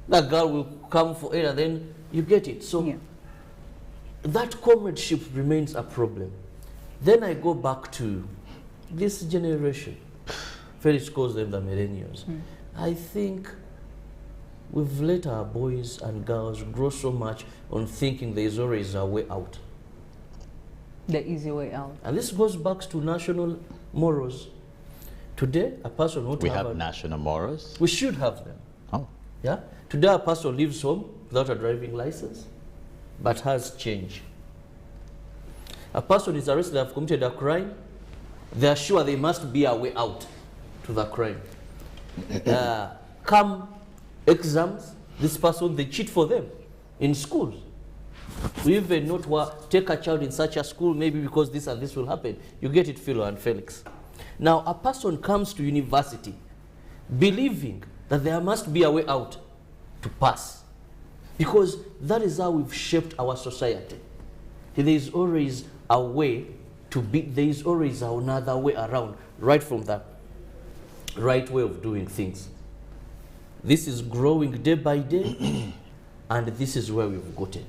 that girl will come for aid and then you get it. So that comradeship remains a problem. Then I go back to this generation. Felix calls them the millennials. I think we've let our boys and girls grow so much on thinking there is always a way out. The easy way out. And this goes back to national morals. Today, a person won't We have national morals? We should have them. Oh. Yeah? Today, a person lives home without a driving license, but has change. A person is arrested, they have committed a crime, they are sure there must be a way out to the crime. Come exams, this person, they cheat for them in schools. We even not take a child in such a school, maybe because this and this will happen. You get it, Philo and Felix. Now, a person comes to university believing that there must be a way out to pass, because that is how we've shaped our society. There is always a way to be, there is always another way around, right from the right way of doing things. This is growing day by day, and this is where we've gotten.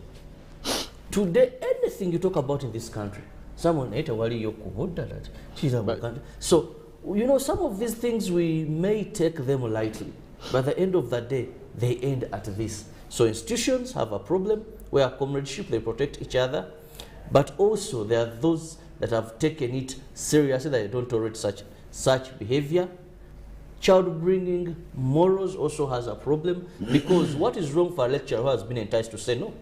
Today, anything you talk about in this country, someone ate a wali yoku. So, you know, some of these things we may take them lightly, but at the end of the day, they end at this. So institutions have a problem where comradeship, they protect each other, but also there are those that have taken it seriously, that they don't tolerate such behavior. child bringing morals also has a problem, because what is wrong for a lecturer who has been enticed to say no?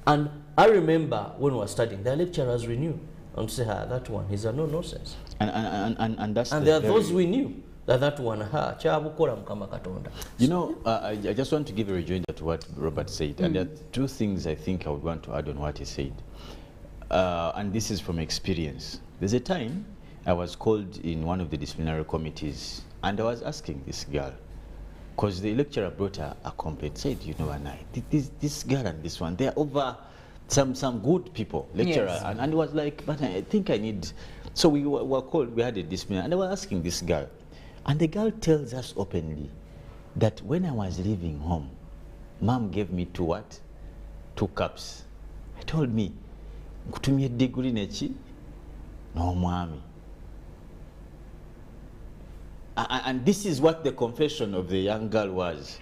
And I remember when we were studying, the lecturers we knew and say, that one, he's a no-nonsense. And that's and there are those we knew that one, you know, I just want to give a rejoinder to what Robert said, and there are two things I think I would want to add on what he said. And this is from experience. There's a time I was called in one of the disciplinary committees, and I was asking this girl, because the lecturer brought her a complaint, said, you know, and this girl and this one, they're over some good people, lecturer, yes. and it was like, but I think I need, so we were called, we had a discipline, and I was asking this girl, and the girl tells us openly that when I was leaving home, Mom gave me 2 cups. I told me, kutumie degree nechi, no mwami. And this is what the confession of the young girl was.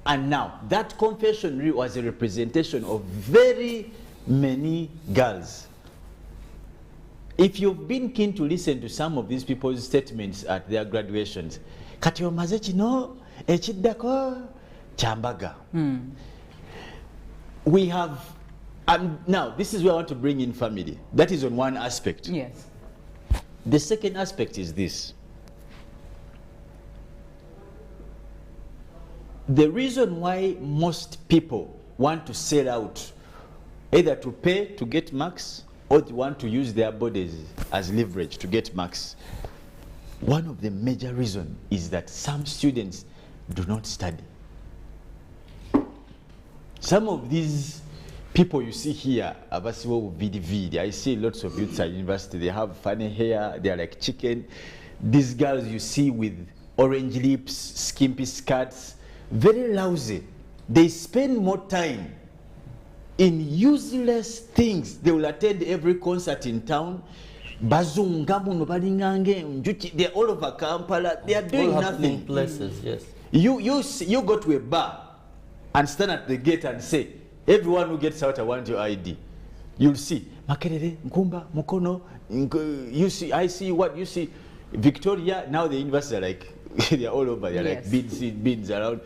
And now, that confession really was a representation of very many girls. If you've been keen to listen to some of these people's statements at their graduations, kati omaze kino ekiddako chambaga. We have, now this is where I want to bring in family. That is on one aspect. Yes. The second aspect is this. The reason why most people want to sell out, either to pay to get marks, or they want to use their bodies as leverage to get marks, one of the major reasons is that some students do not study. Some of these people you see here, I see lots of youths at university, they have funny hair, they are like chicken. These girls you see with orange lips, skimpy skirts, very lousy. They spend more time in useless things. They will attend every concert in town. They're all over Kampala. They are doing nothing. Places, yes. You go to a bar and stand at the gate and say, everyone who gets out, I want your ID. You'll see Makerere, Nkumba, Mukono. You see, I see what you see. Victoria, now the universities are like, they're all over. They're like beans around.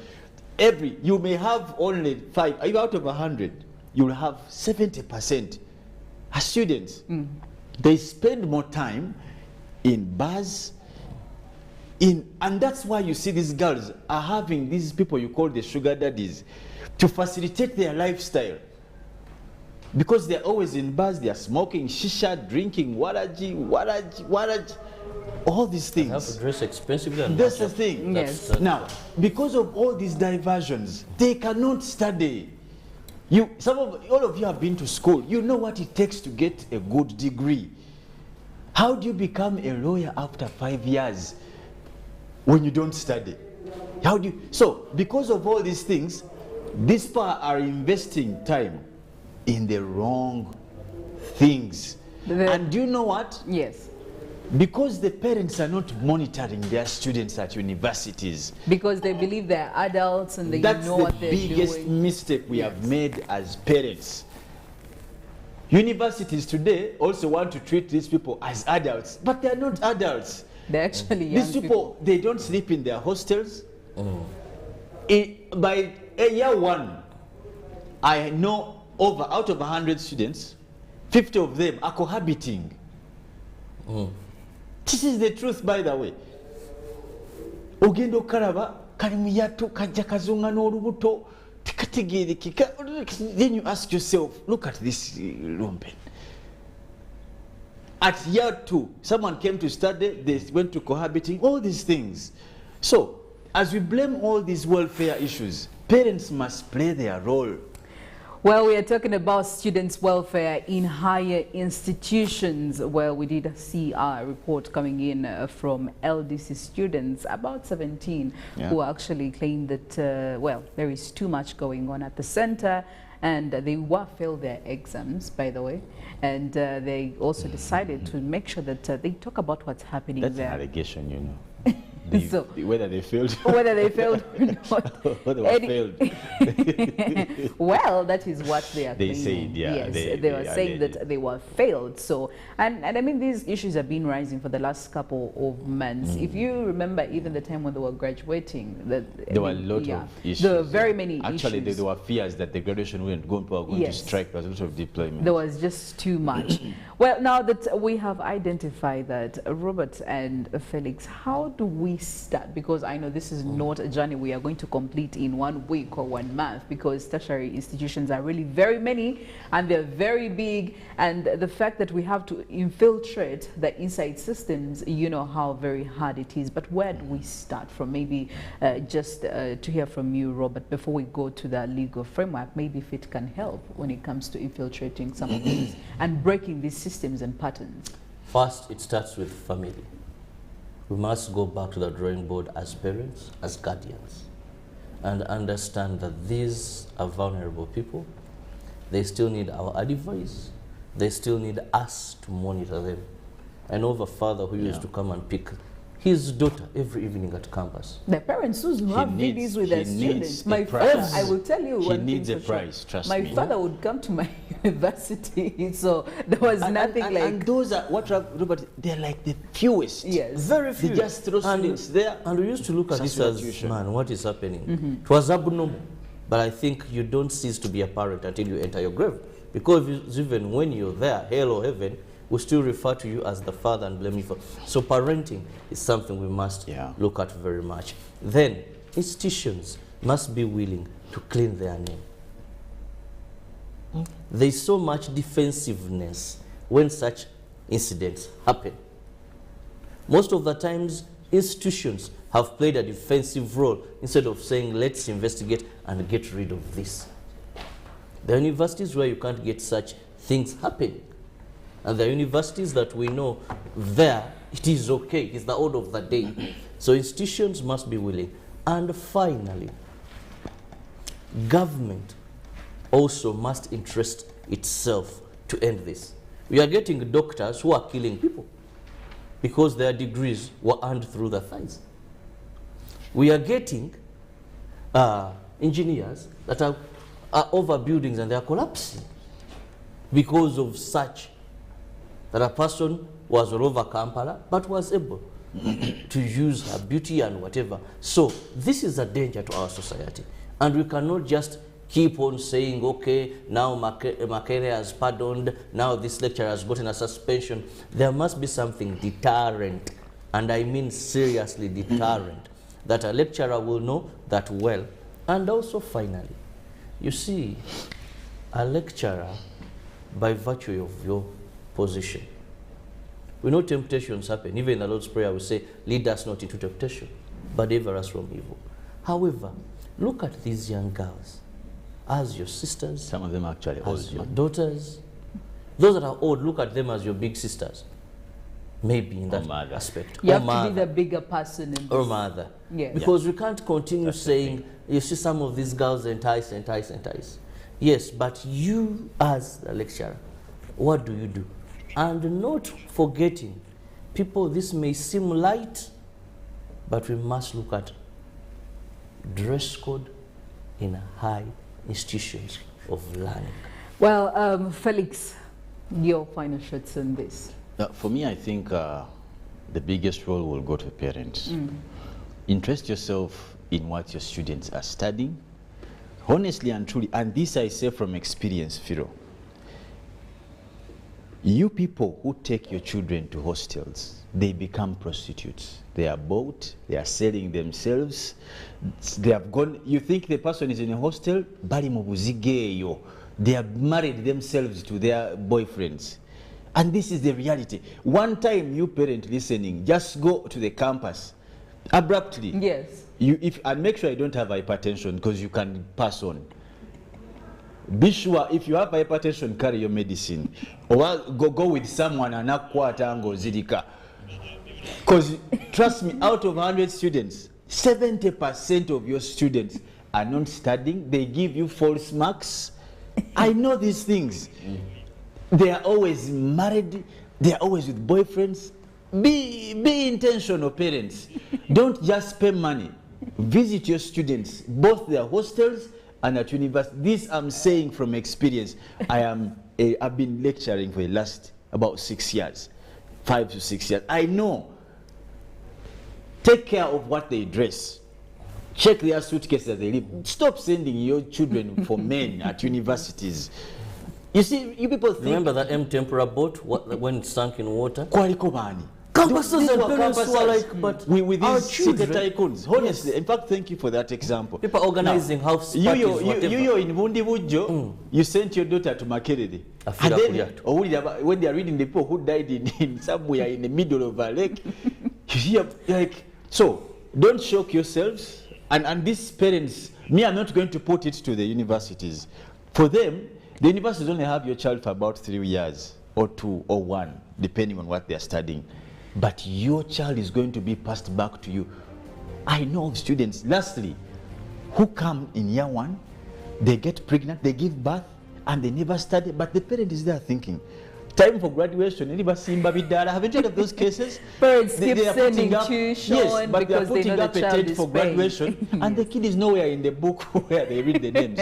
You may have only 5. Are you out of 100? You'll have 70% are students. They spend more time in bars, and that's why you see these girls are having these people you call the sugar daddies to facilitate their lifestyle. Because they're always in bars, they are smoking shisha, drinking waraji, all these things. They have to dress expensively. That's the thing. Yes. Now, because of all these diversions, they cannot study. All of you have been to school. You know what it takes to get a good degree. How do you become a lawyer after 5 years when you don't study? So, because of all these things, these people are investing time in the wrong things. And do you know what? Yes. Because the parents are not monitoring their students at universities. Because they believe they're adults and they know what they're doing. That's the biggest mistake we have made as parents. Universities today also want to treat these people as adults, but they're not adults. They're actually young These people, they don't sleep in their hostels. By year 1, I know out of 100 students, 50 of them are cohabiting. This is the truth, by the way. Ogendo karaba kalimiyatu kajja kazunga n'olubuto tekategeerekeka. Then you ask yourself, look at this lumpen. At year 2, someone came to study, they went to cohabiting, all these things. So, as we blame all these welfare issues, parents must play their role. Well, we are talking about students' welfare in higher institutions. Well, we did see a report coming in from LDC students, about 17, who actually claimed that, well, there is too much going on at the center, and they failed their exams, by the way, and they also decided to make sure that they talk about what's happening there. That's an allegation, you know. So whether they failed. Whether they failed or not. Whether they failed. Well, that is what they are They claiming. said, yeah. Yes, They were saying that they were failed. So, and I mean, these issues have been rising for the last couple of months. If you remember, even the time when they were graduating, there were a lot of issues. There were very many Actually, issues. there were fears that the graduation wouldn't go, people were going to strike. There was a lot of deployment. There was just too much. Well, now that we have identified that, Robert and Felix, how do we start? Because I know this is not a journey we are going to complete in 1 week or 1 month, because tertiary institutions are really very many and they're very big, and the fact that we have to infiltrate the inside systems, you know how very hard it is. But where do we start from? Maybe just to hear from you, Robert, before we go to the legal framework, maybe if it can help when it comes to infiltrating some of these and breaking these systems and patterns. First, it starts with family. We must go back to the drawing board as parents, as guardians, and understand that these are vulnerable people. They still need our advice. They still need us to monitor them. I know of a father who used to come and pick his daughter every evening at campus. The parents who have videos with their students. My father, I will tell you one thing. He needs a for sure. prize, trust me. My father would come to my university, so there was nothing like... And those are, Robert, they're like the fewest. Yes. Very few. They just throw students there. And we used to look at this as, man, what is happening? It was abnormal. But I think you don't cease to be a parent until you enter your grave. Because even when you're there, hell or heaven, we still refer to you as the father and blame you for. So parenting is something we must look at very much. Then institutions must be willing to clean their name. There's so much defensiveness when such incidents happen. Most of the times, institutions have played a defensive role instead of saying, let's investigate and get rid of this. There are universities where you can't get such things happening. And the universities that we know, there, it is okay. It's the order of the day. So institutions must be willing. And finally, government also must interest itself to end this. We are getting doctors who are killing people because their degrees were earned through the thighs. We are getting engineers that are over buildings and they are collapsing because of such that a person was all over Kampala but was able to use her beauty and whatever. So this is a danger to our society, and we cannot just keep on saying, okay, now Makere has pardoned, now this lecturer has gotten a suspension. There must be something deterrent, and I mean seriously deterrent, that a lecturer will know that well. And also finally, you see, a lecturer, by virtue of your position, we know temptations happen. Even in the Lord's Prayer, we say, lead us not into temptation, but deliver us from evil. However, look at these young girls as your sisters. Some of them are actually old. As your daughters. Those that are old, look at them as your big sisters. Maybe in that aspect. You have to be the bigger person in this. Or mother. Yes. Because we can't continue saying, you see some of these girls entice. Yes, but you as the lecturer, what do you do? And not forgetting, people, this may seem light, but we must look at dress code in high institutions of learning. Well, Felix, your final thoughts on this? For me, I think the biggest role will go to parents. Interest yourself in what your students are studying, honestly and truly, and this I say from experience, Philo. You people who take your children to hostels, they become prostitutes. They are bought, they are selling themselves. They have gone, you think the person is in a hostel, bali mubuzigeyo. They have married themselves to their boyfriends. And this is the reality. One time, you parent listening, just go to the campus abruptly. Yes. And make sure you don't have hypertension, because you can pass on. Be sure if you have hypertension, carry your medicine. Or go with someone and akwatango zidika. Because trust me, out of 100 students, 70% of your students are not studying. They give you false marks. I know these things. They are always married. They are always with boyfriends. Be intentional, parents. Don't just spend money. Visit your students, both their hostels and at university. This I'm saying from experience. I've been lecturing for the last about 6 years, 5 to 6 years. I know. Take care of what they dress. Check their suitcases as they live. Stop sending your children for men at universities. You see, you people think... Remember that M. Tempura boat when it sank in water? Campuses and parents who are like, but with our these city children. tycoons. Honestly, in fact, thank you for that example. People organizing house parties, whatever. You in Bundi Bujo, you sent your daughter to Makerere. And then, when they are reading the people who died in somewhere in the middle of a lake, you hear, like, so don't shock yourselves. And these parents, me, I'm not going to put it to the universities. For them, the universities only have your child for about 3 years, or 2, or 1, depending on what they are studying. But your child is going to be passed back to you. I know of students, lastly, who come in year 1, they get pregnant, they give birth, and they never study, but the parent is there thinking, time for graduation, haven't you heard of those cases? Parents keep sending tuition, yes, but because they are putting up a tent for graduation, and the kid is nowhere in the book where they read the names.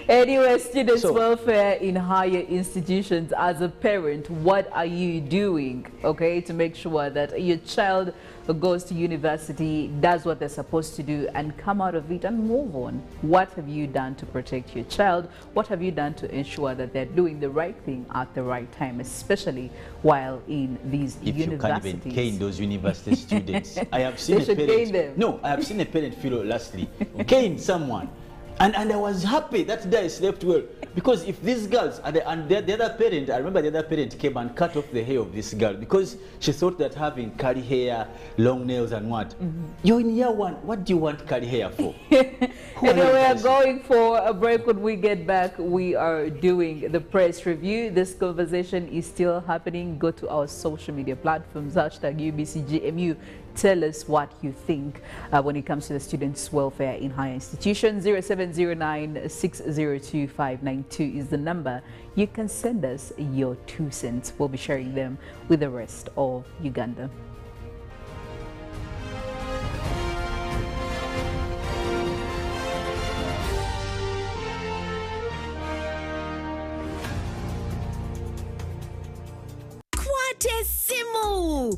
Anyway, students' welfare in higher institutions. As a parent, what are you doing, okay, to make sure that your child goes to university, does what they're supposed to do, and come out of it and move on? What have you done to protect your child? What have you done to ensure that they're doing the right thing at the right time, especially while in these if universities? You can't even cane those university students. I have seen a parent. No, I have seen a parent, Philo, lastly, cane someone. And I was happy that day I slept well. Because if these girls, and the other parent, I remember the other parent came and cut off the hair of this girl because she thought that having curly hair, long nails and what? You're in year 1, what do you want curly hair for? Anyway, we are going for a break. When we get back, we are doing the press review. This conversation is still happening. Go to our social media platforms, #UBCGMU. Tell us what you think when it comes to the students' welfare in higher institutions. 0709 602 592 is the number. You can send us your 2 cents. We'll be sharing them with the rest of Uganda.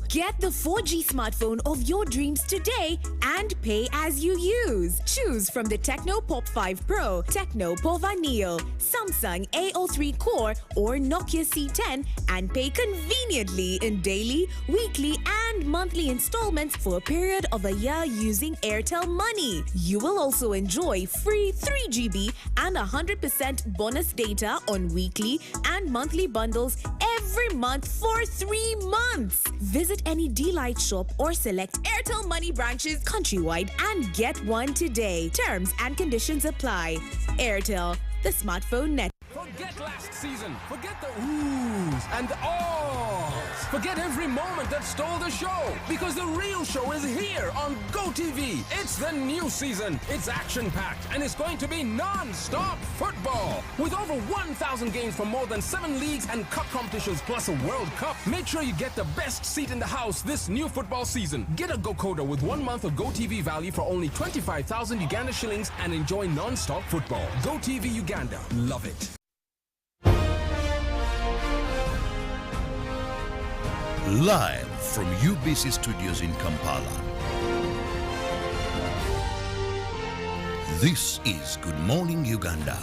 Get the 4G smartphone of your dreams today and pay as you use. Choose from the Tecno Pop 5 Pro, Tecno Pova Neo, Samsung A03 Core or Nokia C10 and pay conveniently in daily, weekly and monthly installments for a period of a year using Airtel Money. You will also enjoy free 3GB and 100% bonus data on weekly and monthly bundles every month for 3 months. Visit any D-Lite shop or select Airtel Money branches countrywide and get one today. Terms and conditions apply. Airtel, the smartphone net. Forget last season. Forget the oohs and ahs. Forget every moment that stole the show. Because the real show is here on GoTV. It's the new season. It's action-packed and it's going to be non-stop football. With over 1,000 games from more than 7 leagues and cup competitions plus a World Cup. Make sure you get the best seat in the house this new football season. Get a GoCoder with 1 month of GoTV value for only 25,000 Uganda shillings and enjoy non-stop football. GoTV Uganda. Love it. Live from UBC Studios in Kampala. This is Good Morning Uganda.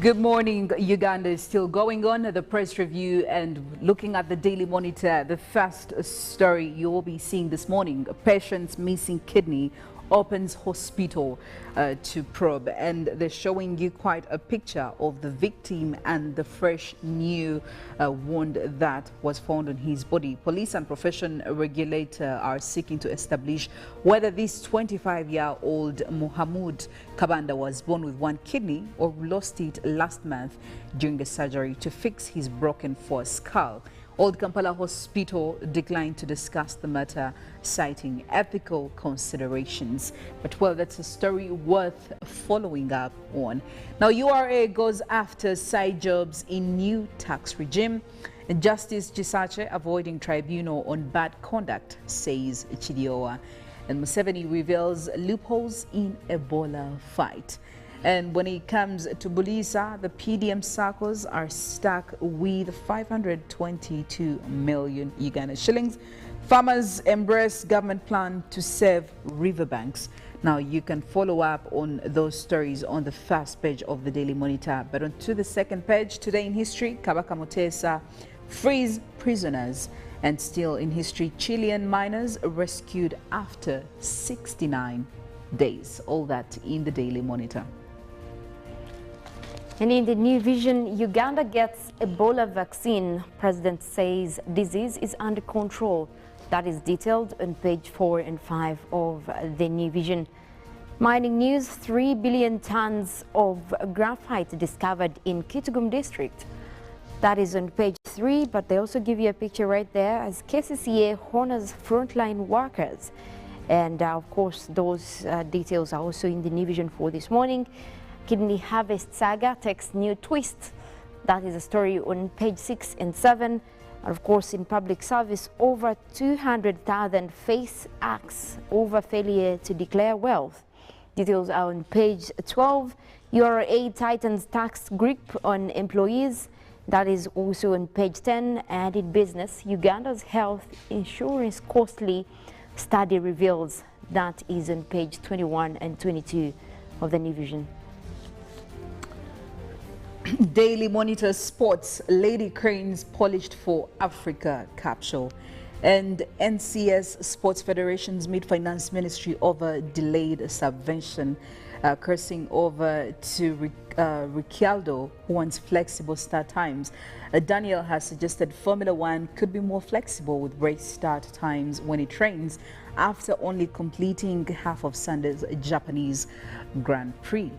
Good morning. Uganda is still going on, the press review, and looking at the Daily Monitor. The first story you will be seeing this morning: patient's missing kidney opens hospital to probe, and they're showing you quite a picture of the victim and the fresh new wound that was found on his body. Police and profession regulator are seeking to establish whether this 25-year-old Muhammad Kabanda was born with one kidney or lost it last month during a surgery to fix his broken fourth skull. Old Kampala Hospital declined to discuss the matter, citing ethical considerations. But well, that's a story worth following up on. Now, URA goes after side jobs in new tax regime. Justice Chisache avoiding tribunal on bad conduct, says Chidiowa. And Museveni reveals loopholes in Ebola fight. And when it comes to Bulisa, the PDM circles are stuck with 522 million Uganda shillings. Farmers embrace government plan to save riverbanks. Now, you can follow up on those stories on the first page of the Daily Monitor. But on to the second page, today in history, Kabaka Mutesa frees prisoners. And still in history, Chilean miners rescued after 69 days. All that in the Daily Monitor. And in the New Vision, Uganda gets Ebola vaccine. President says disease is under control. That is detailed on page 4 and 5 of the New Vision. Mining news, 3 billion tons of graphite discovered in Kitgum district. That is on page 3, but they also give you a picture right there as KCCA honors frontline workers. And of course, those details are also in the New Vision for this morning. Kidney harvest saga takes new twist. That is a story on page 6 and 7. And of course, in public service, over 200,000 face acts over failure to declare wealth. Details are on page 12. URA tightens tax grip on employees. That is also on page 10. And in business, Uganda's health insurance costly study reveals. That is on page 21 and 22 of the New Vision. Daily Monitor Sports, Lady Cranes polished for Africa capsule. And NCS Sports Federations meet Finance Ministry over delayed subvention, cursing over to Ricciardo, who wants flexible start times. Daniel has suggested Formula One could be more flexible with race start times when it trains after only completing half of Sunday's Japanese Grand Prix.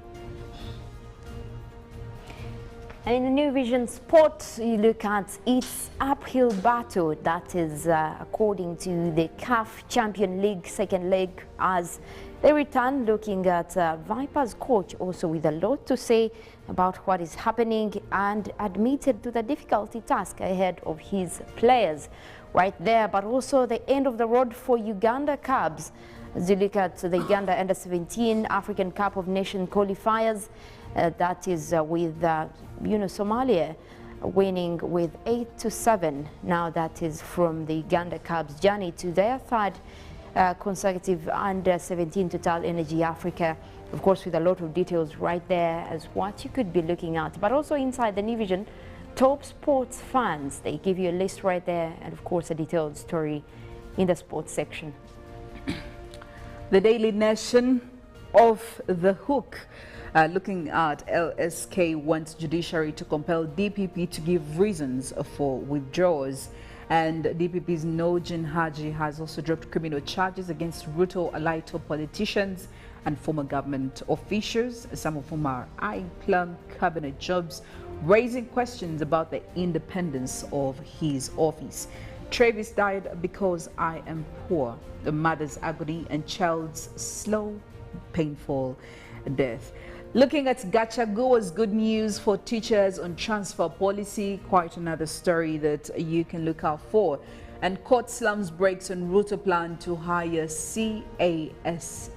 And in the New Vision Sports, you look at its uphill battle. That is according to the CAF Champion League second leg, as they return, looking at Vipers coach also with a lot to say about what is happening and admitted to the difficulty task ahead of his players right there. But also the end of the road for Uganda Cubs. As you look at the Uganda Under-17 African Cup of Nations qualifiers, that is with Somalia winning with 8-7. Now that is from the Uganda Cubs' journey to their third consecutive Under-17 Total Energy Africa. Of course, with a lot of details right there as what you could be looking at. But also inside the New Vision, top sports fans. They give you a list right there, and of course a detailed story in the sports section. The Daily Nation off the hook. Looking at LSK wants judiciary to compel DPP to give reasons for withdrawals. And DPP's Nojin Haji has also dropped criminal charges against Ruto Alaito politicians and former government officials, some of whom are eyeing plum cabinet jobs, raising questions about the independence of his office. Travis died because I am poor. The mother's agony and child's slow, painful death. Looking at Gachagua's good news for teachers on transfer policy, quite another story that you can look out for. And court slams brakes on Ruto plan to hire CAS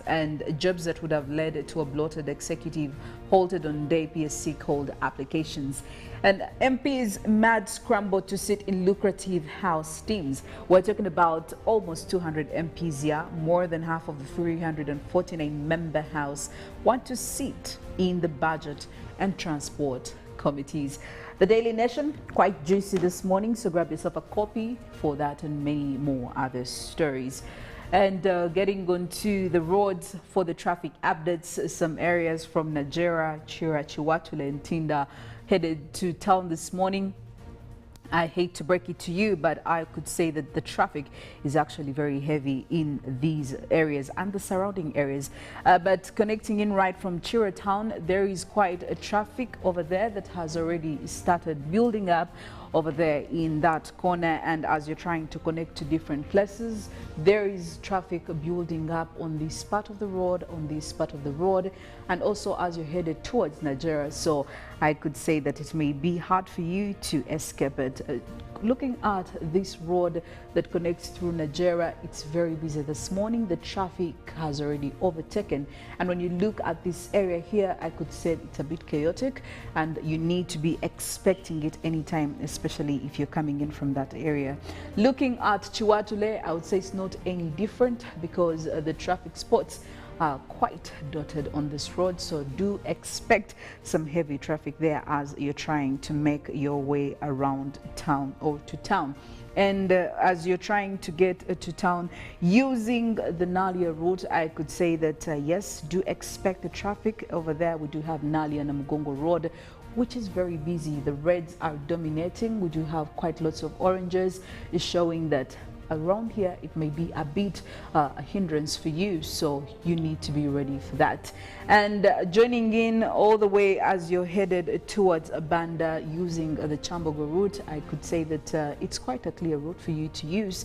and jobs that would have led to a bloated executive halted on day PSC called applications. And MPs mad scramble to sit in lucrative house teams. We're talking about almost 200 MPs here. More than half of the 349 member house want to sit in the budget and transport committees. The Daily Nation, quite juicy this morning, so grab yourself a copy for that and many more other stories. And getting onto the roads for the traffic updates, some areas from Nigeria, Chira, Chiwatule and Tinda headed to town this morning. I hate to break it to you, but I could say that the traffic is actually very heavy in these areas and the surrounding areas. But connecting in right from Chira town, there is quite a traffic over there that has already started building up over there in that corner. And as you're trying to connect to different places, there is traffic building up on this part of the road, and also as you're headed towards Nigeria. So I could say that it may be hard for you to escape it. Looking at this road that connects through Nigeria, it's very busy this morning. The traffic has already overtaken, and when you look at this area here, I could say it's a bit chaotic, and you need to be expecting it anytime, especially if you're coming in from that area. Looking at Chiwatule, I would say it's not any different, because the traffic spots are quite dotted on this road, so do expect some heavy traffic there as you're trying to make your way around town or to town. And as you're trying to get to town using the Nalia route, I could say that yes, do expect the traffic over there. We do have Nalia and Mugongo Road, which is very busy. The reds are dominating. We do have quite lots of oranges, showing that around here it may be a bit a hindrance for you, so you need to be ready for that. And joining in all the way as you're headed towards Banda using the Chambogo route, I could say that it's quite a clear route for you to use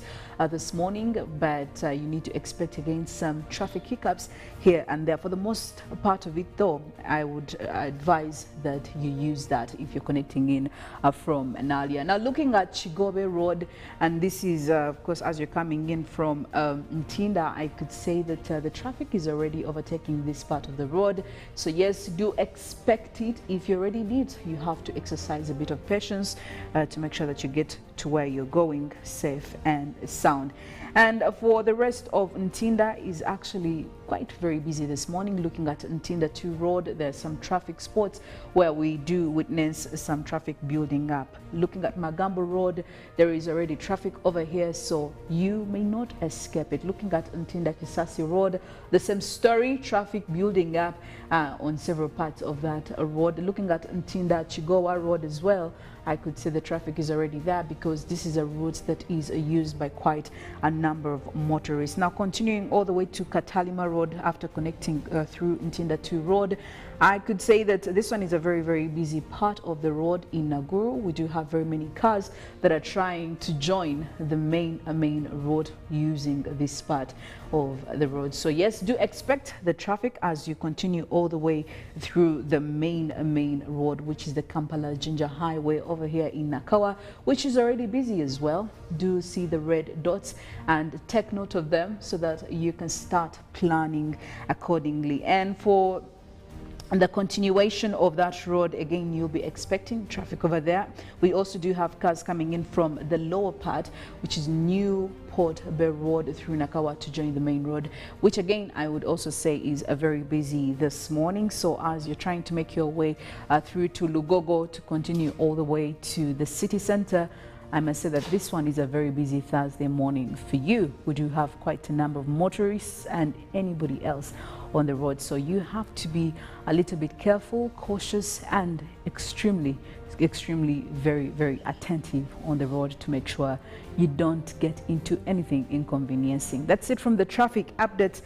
this morning, but you need to expect again some traffic hiccups here and there. For the most part of it though, I would advise that you use that if you're connecting in from Nalia. Now looking at Chigobe Road, and this is of course as you're coming in from Ntinda, I could say that the traffic is already overtaking this part of the road. So yes, do expect it. If you already did, you have to exercise a bit of patience to make sure that you get to where you're going safe and sound. And for the rest of Ntinda is actually quite very busy this morning. Looking at Ntinda 2 Road, there's some traffic spots where we do witness some traffic building up. Looking at Magambo Road, there is already traffic over here, so you may not escape it. Looking at Ntinda Kisasi Road, the same story, traffic building up on several parts of that road. Looking at Ntinda Chigowa Road as well, I could say the traffic is already there because this is a route that is used by quite a number of motorists. Now continuing all the way to Katalima Road after connecting through Ntinda 2 Road, I could say that this one is a very, very busy part of the road in Naguru. We do have very many cars that are trying to join the main road using this part of the road. So yes, do expect the traffic as you continue all the way through the main road, which is the Kampala Jinja Highway over here in Nakawa, which is already busy as well. Do see the red dots and take note of them so that you can start planning accordingly. And for the continuation of that road, again, you'll be expecting traffic over there. We also do have cars coming in from the lower part, which is New Port Bay Road through Nakawa to join the main road, which again, I would also say is a very busy this morning. So as you're trying to make your way through to Lugogo to continue all the way to the city center, I must say that this one is a very busy Thursday morning for you. We do have quite a number of motorists and anybody else on the road, so you have to be a little bit careful, cautious, and extremely very attentive on the road to make sure you don't get into anything inconveniencing. That's it from the traffic updates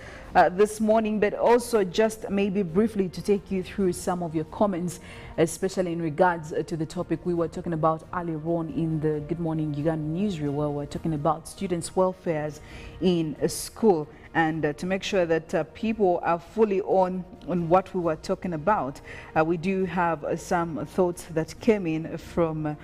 this morning, but also just maybe briefly to take you through some of your comments, especially in regards to the topic we were talking about earlier on in the Good Morning Uganda newsreel, where we're talking about students' welfares in school. And to make sure that people are fully on what we were talking about, we do have some thoughts that came in from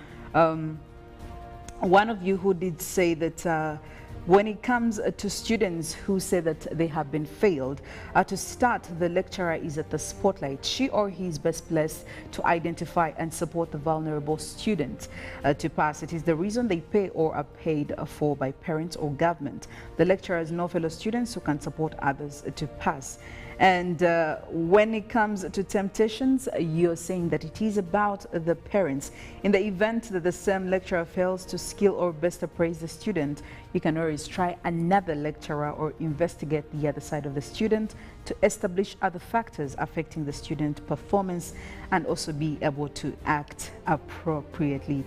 one of you who did say that when it comes to students who say that they have been failed, to start, the lecturer is at the spotlight. She or he is best placed to identify and support the vulnerable student to pass. It is the reason they pay or are paid for by parents or government. The lecturer has no fellow students who can support others to pass. And when it comes to temptations, you're saying that it is about the parents. In the event that the same lecturer fails to skill or best appraise the student, you can always try another lecturer or investigate the other side of the student to establish other factors affecting the student performance and also be able to act appropriately.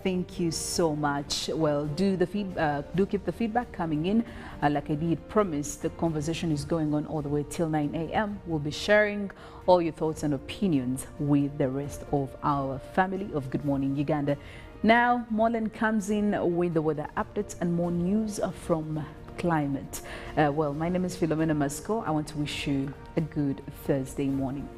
Thank you so much. Well, do keep the feedback coming in. Like I did promise, the conversation is going on all the way till 9 a.m. We'll be sharing all your thoughts and opinions with the rest of our family of Good Morning Uganda. Now, Mollen comes in with the weather updates and more news from climate. Well, my name is Philomena Mastiko. I want to wish you a good Thursday morning.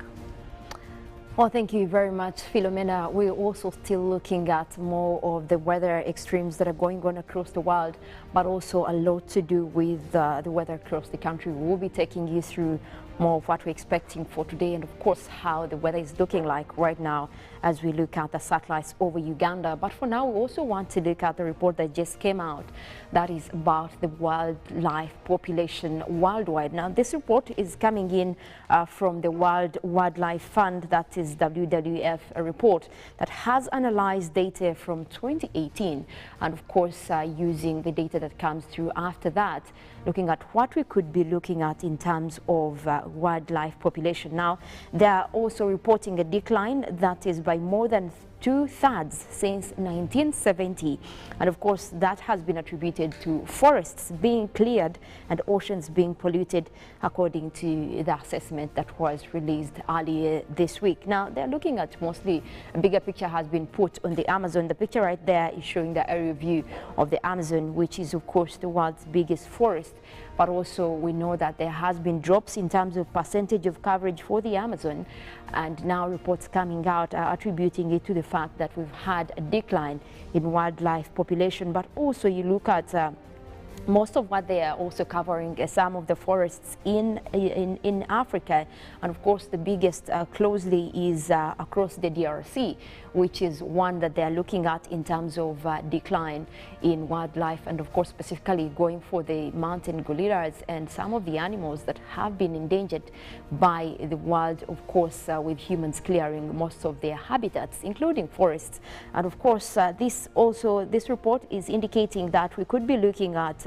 Well, thank you very much, Philomena. We're also still looking at more of the weather extremes that are going on across the world, but also a lot to do with the weather across the country. We'll be taking you through more of what we're expecting for today and, of course, how the weather is looking like right now as we look at the satellites over Uganda. But for now, we also want to look at the report that just came out that is about the wildlife population worldwide. Now, this report is coming in from the World Wildlife Fund, that is WWF, a report that has analyzed data from 2018 and, of course, using the data that comes through after that, looking at what we could be looking at in terms of wildlife population. Now, they are also reporting a decline that is by more than 2/3 since 1970, and of course that has been attributed to forests being cleared and oceans being polluted, according to the assessment that was released earlier this week. Now, they're looking at mostly a bigger picture has been put on the Amazon. The picture right there is showing the aerial view of the Amazon, which is of course the world's biggest forest. But also we know that there has been drops in terms of percentage of coverage for the Amazon, and now reports coming out are attributing it to the fact that we've had a decline in wildlife population. But also you look at most of what they are also covering some of the forests in Africa, and of course the biggest closely is across the DRC, which is one that they are looking at in terms of decline in wildlife, and of course specifically going for the mountain gorillas and some of the animals that have been endangered by the wild, of course with humans clearing most of their habitats, including forests. And of course this report is indicating that we could be looking at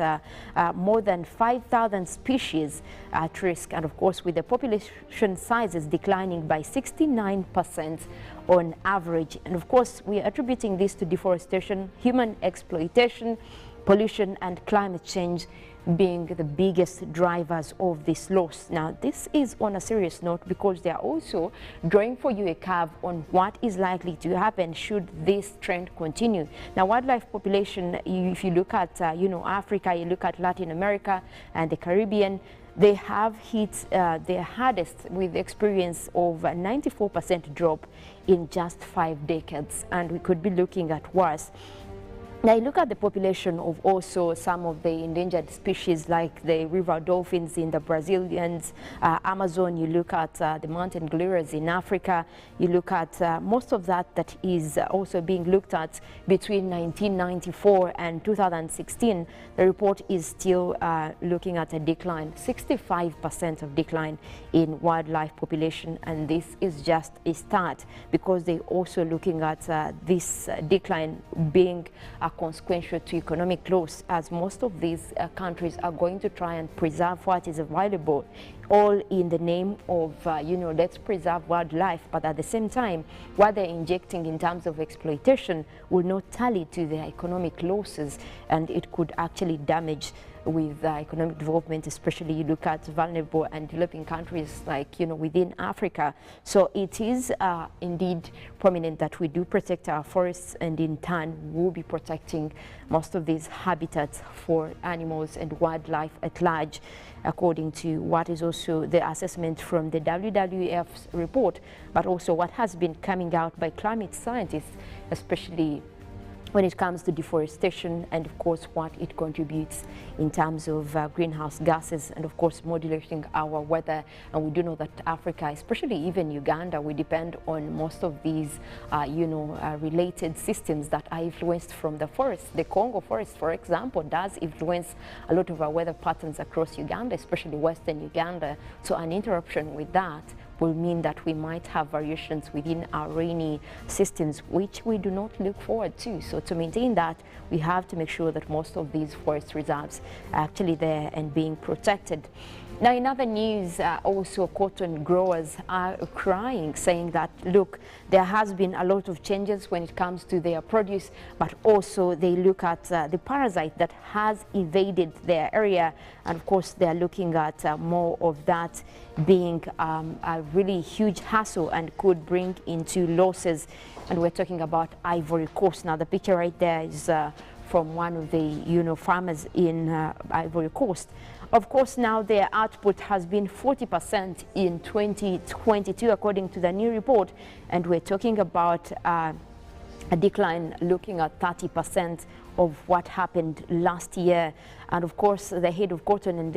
more than 5,000 species at risk, and of course with the population sizes declining by 69% on average. And of course we are attributing this to deforestation, human exploitation, pollution and climate change being the biggest drivers of this loss. Now, this is on a serious note because they are also drawing for you a curve on what is likely to happen should this trend continue. Now, wildlife population, if you look at Africa, you look at Latin America and the Caribbean, they have hit their hardest with experience of a 94% drop in just 5 decades, and we could be looking at worse. Now, you look at the population of also some of the endangered species like the river dolphins in the Brazilian Amazon. You look at the mountain gorillas in Africa. You look at most of that is also being looked at between 1994 and 2016. The report is still looking at a decline, 65% of decline in wildlife population, and this is just a start because they're also looking at this decline being consequential to economic loss, as most of these countries are going to try and preserve what is available, all in the name of, let's preserve wildlife, but at the same time, what they're injecting in terms of exploitation will not tally to the economic losses, and it could actually damage with economic development, especially you look at vulnerable and developing countries like, within Africa. So it is indeed prominent that we do protect our forests, and in turn we'll be protecting most of these habitats for animals and wildlife at large, according to what is also the assessment from the WWF's report, but also what has been coming out by climate scientists, especially when it comes to deforestation and of course what it contributes in terms of greenhouse gases and of course modulating our weather. And we do know that Africa, especially even Uganda, we depend on most of these related systems that are influenced from the forest. The Congo forest, for example, does influence a lot of our weather patterns across Uganda, especially western Uganda. So an interruption with that will mean that we might have variations within our rainy systems, which we do not look forward to. So to maintain that, we have to make sure that most of these forest reserves are actually there and being protected. Now, in other news, also cotton growers are crying, saying that, look, there has been a lot of changes when it comes to their produce, but also they look at the parasite that has invaded their area. And of course, they're looking at more of that being a really huge hassle and could bring into losses. And we're talking about Ivory Coast. Now, the picture right there is from one of the farmers in Ivory Coast. Of course, now their output has been 40% in 2022, according to the new report. And we're talking about a decline looking at 30% of what happened last year. And of course, the head of cotton and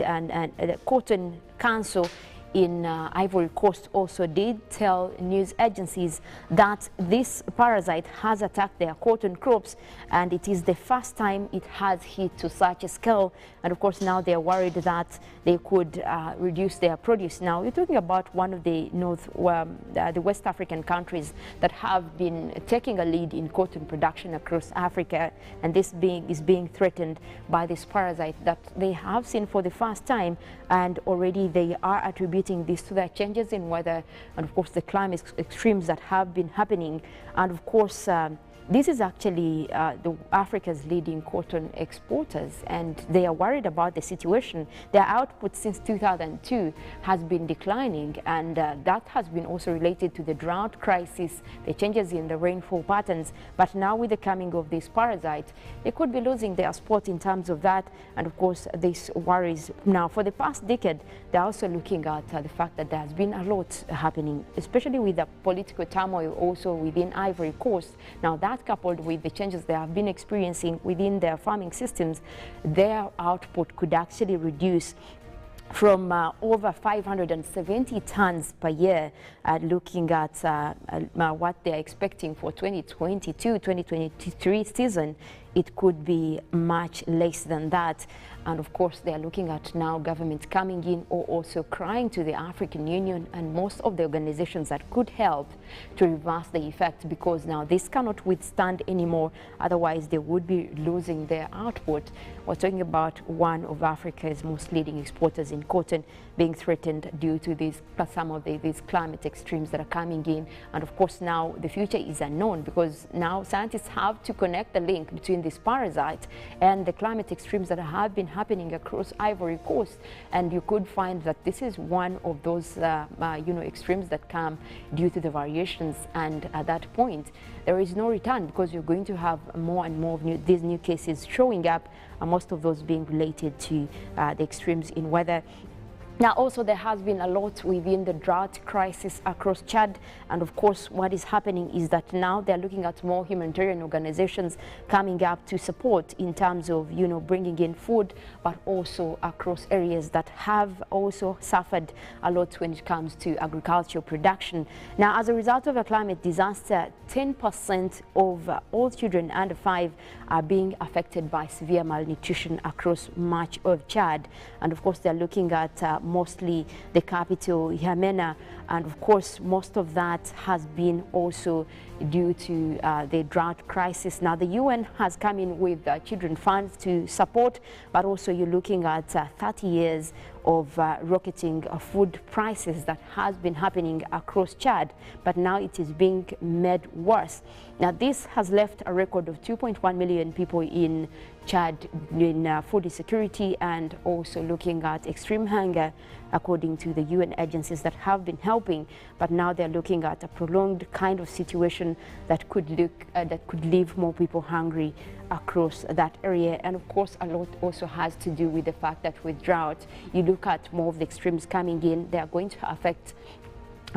the Cotton Council in Ivory Coast also did tell news agencies that this parasite has attacked their cotton crops, and it is the first time it has hit to such a scale. And of course, now they're worried that they could reduce their produce. Now, we're talking about one of the the West African countries that have been taking a lead in cotton production across Africa, and this is being threatened by this parasite that they have seen for the first time, and already they are attributing this to the changes in weather and of course the climate extremes that have been happening. And of course this is actually Africa's leading cotton exporters, and they are worried about the situation. Their output since 2002 has been declining, and that has been also related to the drought crisis, the changes in the rainfall patterns. But now with the coming of this parasite, they could be losing their spot in terms of that. And of course, this worries. Now, for the past decade, they're also looking at the fact that there has been a lot happening, especially with the political turmoil also within Ivory Coast. Now, that coupled with the changes they have been experiencing within their farming systems, their output could actually reduce from over 570 tons per year, looking at what they're expecting for 2022-2023 season. It could be much less than that. And of course, they are looking at now government coming in or also crying to the African Union and most of the organizations that could help to reverse the effect, because now this cannot withstand anymore. Otherwise, they would be losing their output. We're talking about one of Africa's most leading exporters in cotton being threatened due to some of these climate extremes that are coming in. And of course, now the future is unknown, because now scientists have to connect the link between this parasite and the climate extremes that have been happening across Ivory Coast. And you could find that this is one of those extremes that come due to the variations, and at that point there is no return, because you're going to have more and more of these new cases showing up, and most of those being related to the extremes in weather. Now, also, there has been a lot within the drought crisis across Chad. And of course, what is happening is that now they're looking at more humanitarian organizations coming up to support in terms of, bringing in food, but also across areas that have also suffered a lot when it comes to agricultural production. Now, as a result of a climate disaster, 10% of all children under 5 are being affected by severe malnutrition across much of Chad. And of course, they're looking at mostly the capital, Kenyena, and of course most of that has been also due to the drought crisis. Now the UN has come in with children funds to support, but also you're looking at 30 years of rocketing food prices that has been happening across Chad, but now it is being made worse. Now this has left a record of 2.1 million people in Chad in food insecurity, and also looking at extreme hunger, according to the UN agencies that have been helping. But now they're looking at a prolonged kind of situation that could leave more people hungry across that area. And of course, a lot also has to do with the fact that with drought, you look at more of the extremes coming in, they are going to affect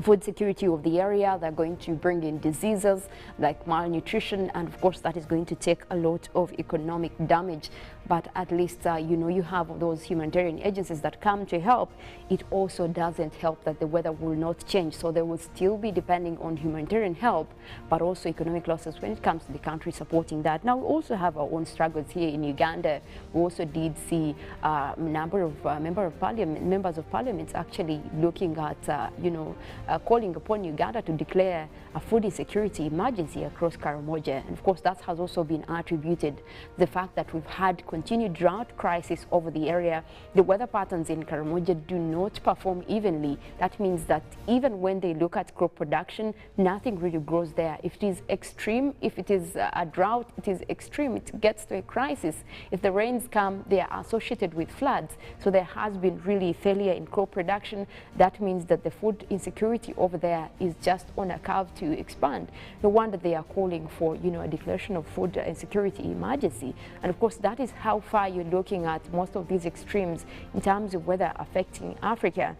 food security of the area. They're going to bring in diseases like malnutrition, and of course that is going to take a lot of economic damage. But at least you know, you have those humanitarian agencies that come to help. It also doesn't help that the weather will not change, so they will still be depending on humanitarian help, but also economic losses when it comes to the country supporting that. Now we also have our own struggles here in Uganda. We also did see a number of members of parliament actually looking at you know, calling upon Uganda to declare a food insecurity emergency across Karamoja. And of course that has also been attributed to the fact that we've had continued drought crisis over the area. The weather patterns in Karamoja do not perform evenly. That means that even when they look at crop production, nothing really grows there. If it is extreme, if it is a drought, it is extreme, it gets to a crisis. If the rains come, they are associated with floods. So there has been really failure in crop production. That means that the food insecurity over there is just on a curve to expand. No wonder they are calling for, you know, a declaration of food insecurity emergency. And of course that is how far you're looking at most of these extremes in terms of weather affecting Africa.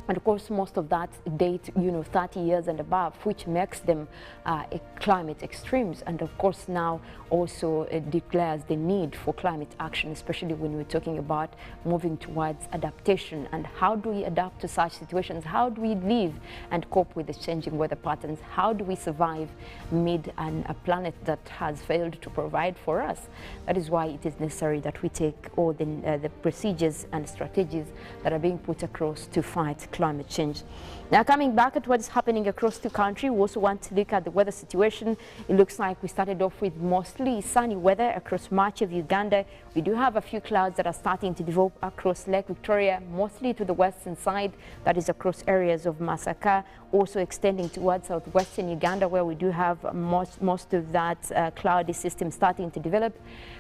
And of course, most of that date, you know, 30 years and above, which makes them climate extremes. And of course, now also declares the need for climate action, especially when we're talking about moving towards adaptation. And how do we adapt to such situations? How do we live and cope with the changing weather patterns? How do we survive amid a planet that has failed to provide for us? That is why it is necessary that we take all the procedures and strategies that are being put across to fight climate change. Now, coming back at what is happening across the country, we also want to look at the weather situation. It looks like we started off with mostly sunny weather across much of Uganda. We do have a few clouds that are starting to develop across Lake Victoria, mostly to the western side, that is across areas of Masaka, also extending towards southwestern Uganda, where we do have most of that cloudy system starting to develop.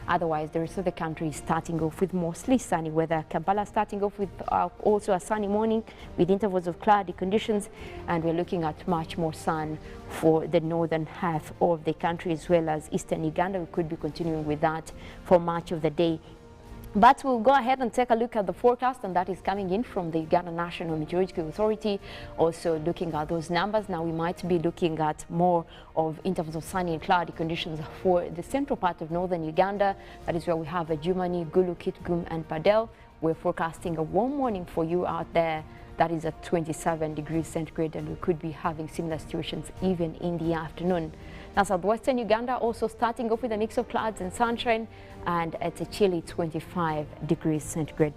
Otherwise, the rest of the country is starting off with mostly sunny weather. Kampala starting off with also a sunny morning with intervals of cloudy conditions, and we're looking at much more sun for the northern half of the country as well as eastern Uganda. We could be continuing with that for much of the day. But we'll go ahead and take a look at the forecast, and that is coming in from the Uganda National Meteorological Authority. Also looking at those numbers, now we might be looking at more of intervals of sunny and cloudy conditions for the central part of northern Uganda. That is where we have Jumani, Gulu, Kitgum and Padel. We're forecasting a warm morning for you out there. That is at 27 degrees centigrade, and we could be having similar situations even in the afternoon. Now, southwestern Uganda also starting off with a mix of clouds and sunshine, and it's a chilly 25 degrees centigrade.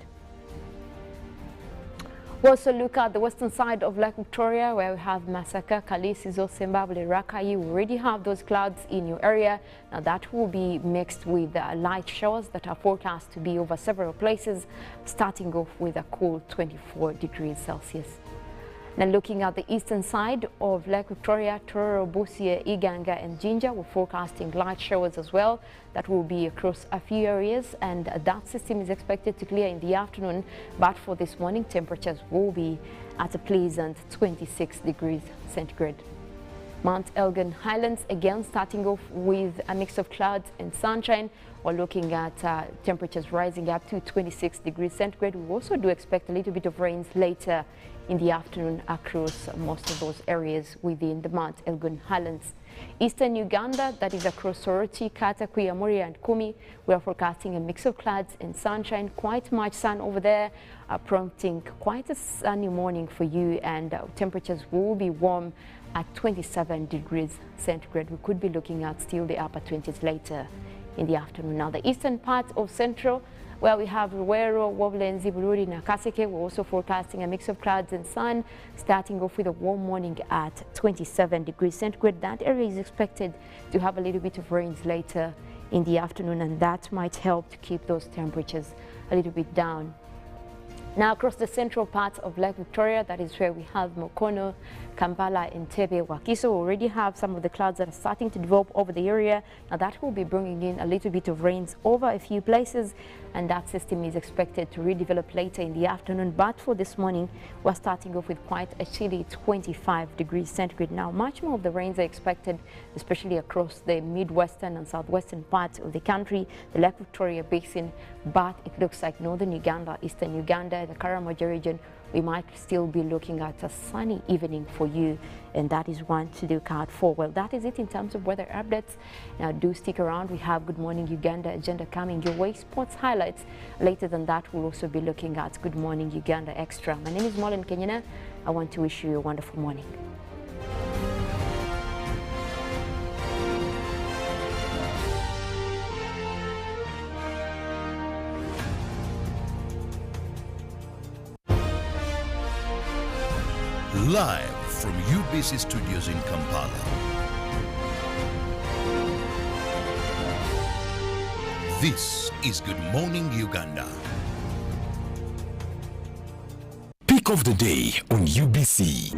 We also look at the western side of Lake Victoria, where we have Masaka, Kalisizo, Sembabule, Rakai. We already have those clouds in your area. Now that will be mixed with light showers that are forecast to be over several places, starting off with a cool 24 degrees Celsius. Now looking at the eastern side of Lake Victoria, Tororo, Busia, Iganga and Jinja, we're forecasting light showers as well. That will be across a few areas, and that system is expected to clear in the afternoon. But for this morning, temperatures will be at a pleasant 26 degrees centigrade. Mount Elgon Highlands, again starting off with a mix of clouds and sunshine. We're looking at temperatures rising up to 26 degrees centigrade. We also do expect a little bit of rains later in the afternoon across most of those areas within the Mount Elgon Highlands. Eastern Uganda, that is across Soroti, Kata, Kuyamuri and Kumi, we are forecasting a mix of clouds and sunshine, quite much sun over there, prompting quite a sunny morning for you, and temperatures will be warm at 27 degrees centigrade. We could be looking at still the upper 20s later in the afternoon. Now the eastern part of Central, where we have Ruwero, Woblenzi, Bururi, and Kaseke, we're also forecasting a mix of clouds and sun, starting off with a warm morning at 27 degrees centigrade. That area is expected to have a little bit of rains later in the afternoon, and that might help to keep those temperatures a little bit down. Now across the central part of Lake Victoria, that is where we have Mukono, Kampala, Entebbe, Wakiso. We already have some of the clouds that are starting to develop over the area. Now that will be bringing in a little bit of rains over a few places, and that system is expected to redevelop later in the afternoon. But for this morning, we're starting off with quite a chilly 25 degrees centigrade. Now much more of the rains are expected, especially across the midwestern and southwestern parts of the country, the Lake Victoria Basin, but it looks like northern Uganda, eastern Uganda, outside the Karamoja region, we might still be looking at a sunny evening for you, and that is one to look out for. Well, that is it in terms of weather updates. Now do stick around. We have Good Morning Uganda agenda coming your way, sports highlights. Later than that, we'll also be looking at Good Morning Uganda Extra. My name is Mollen, Kenyena. I want to wish you a wonderful morning. Live from UBC Studios in Kampala. This is Good Morning Uganda. Pick of the day on UBC.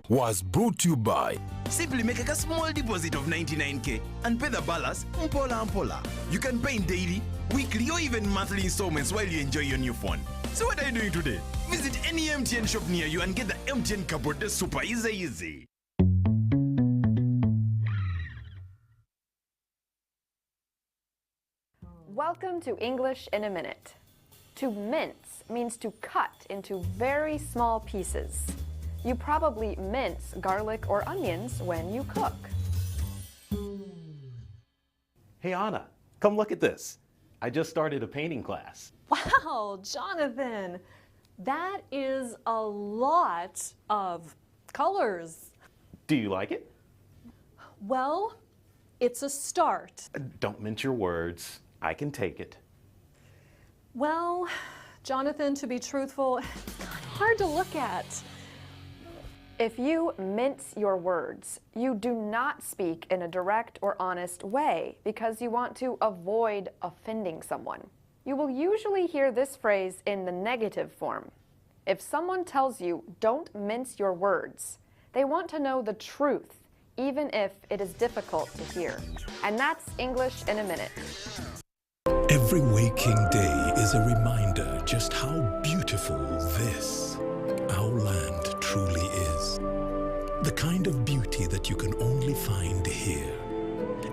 Was brought to you by Simply make a small deposit of 99k and pay the balance mpola. You can pay in daily, weekly or even monthly installments while you enjoy your new phone. So what are you doing today? Visit any MTN shop near you and get the MTN cupboard. That's super easy. Welcome to English in a Minute. To mince means to cut into very small pieces. You probably mince garlic or onions when you cook. Hey Anna, come look at this. I just started a painting class. Wow, Jonathan, that is a lot of colors. Do you like it? Well, it's a start. Don't mince your words. I can take it. Well, Jonathan, to be truthful, it's kind of hard to look at. If you mince your words, you do not speak in a direct or honest way because you want to avoid offending someone. You will usually hear this phrase in the negative form. If someone tells you, don't mince your words, they want to know the truth, even if it is difficult to hear. And that's English in a Minute. Every waking day is a reminder just how beautiful this, our land, truly is. The kind of beauty that you can only find here,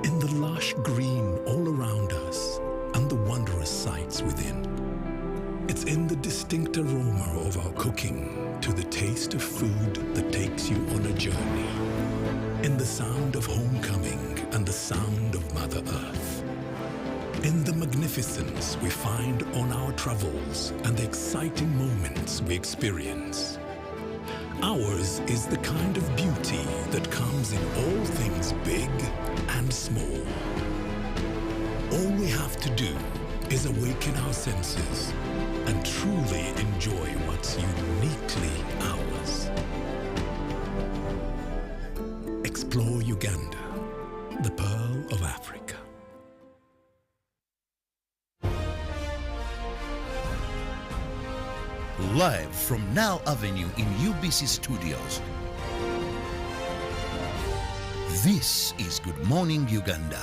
in the lush green all around us and the wondrous sights within. It's in the distinct aroma of our cooking, to the taste of food that takes you on a journey, in the sound of homecoming and the sound of Mother Earth, in the magnificence we find on our travels and the exciting moments we experience. Ours is the kind of beauty that comes in all things big and small. All we have to do is awaken our senses and truly enjoy what's uniquely ours. Explore Uganda, the Pearl of Africa. Live from Now Avenue in UBC Studios. This is Good Morning Uganda.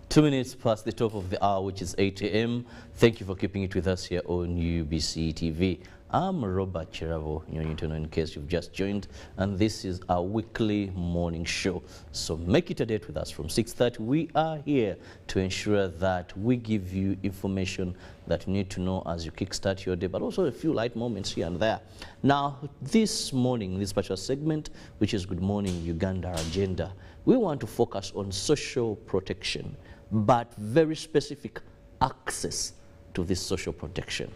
Two minutes past the top of the hour, which is 8 a.m. Thank you for keeping it with us here on UBC TV. I'm Robert Kirabo, Nyonyintono, in case you've just joined, and this is our weekly morning show. So make it a date with us from 6:30. We are here to ensure that we give you information that you need to know as you kickstart your day, but also a few light moments here and there. Now, this morning, this particular segment, which is Good Morning Uganda Agenda, we want to focus on social protection, but very specific access to this social protection.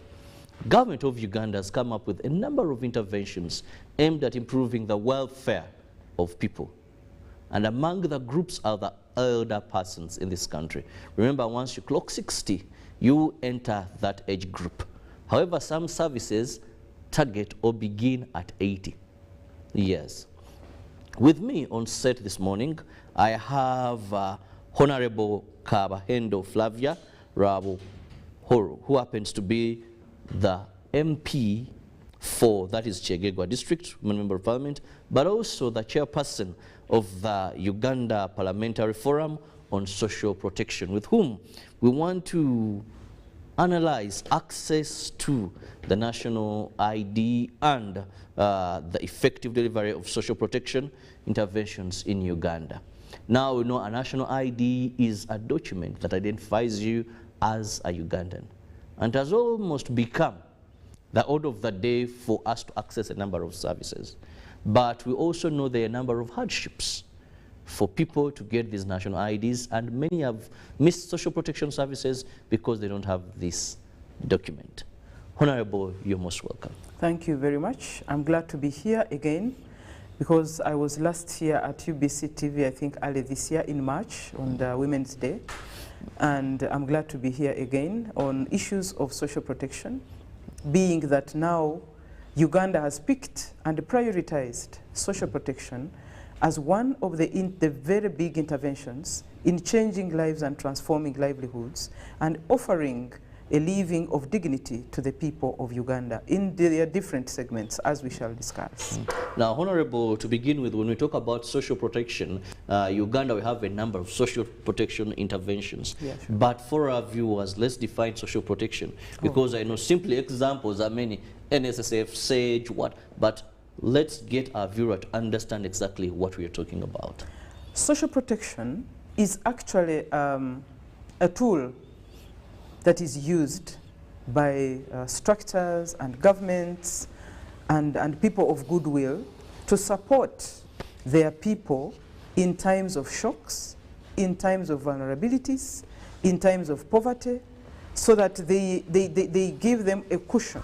Government of Uganda has come up with a number of interventions aimed at improving the welfare of people. And among the groups are the elder persons in this country. Remember, once you clock 60, you enter that age group. However, some services target or begin at 80 years. With me on set this morning, I have Honorable Kabahendo Flavia Rabo who happens to be the MP for, that is Chegegwa District, Member of Parliament, but also the chairperson of the Uganda Parliamentary Forum on Social Protection, with whom we want to analyze access to the national ID and the effective delivery of social protection interventions in Uganda. Now we know a national ID is a document that identifies you as a Ugandan, and has almost become the order of the day for us to access a number of services. But we also know there are a number of hardships for people to get these national IDs, and many have missed social protection services because they don't have this document. Honorable, you're most welcome. Thank you very much. I'm glad to be here again, because I was last year at UBC TV, I think early this year in March on the Women's Day. And I'm glad to be here again on issues of social protection, being that now Uganda has picked and prioritized social protection as one of the very big interventions in changing lives and transforming livelihoods and offering a living of dignity to the people of Uganda in their different segments, as we shall discuss. Now, Honorable, to begin with, when we talk about social protection, Uganda, we have a number of social protection interventions. Yeah, sure. But for our viewers, let's define social protection, because I know simply examples are many, NSSF, SAGE, what, but let's get our viewer to understand exactly what we are talking about. Social protection is actually a tool that is used by structures and governments and people of goodwill to support their people in times of shocks, in times of vulnerabilities, in times of poverty, so that they give them a cushion.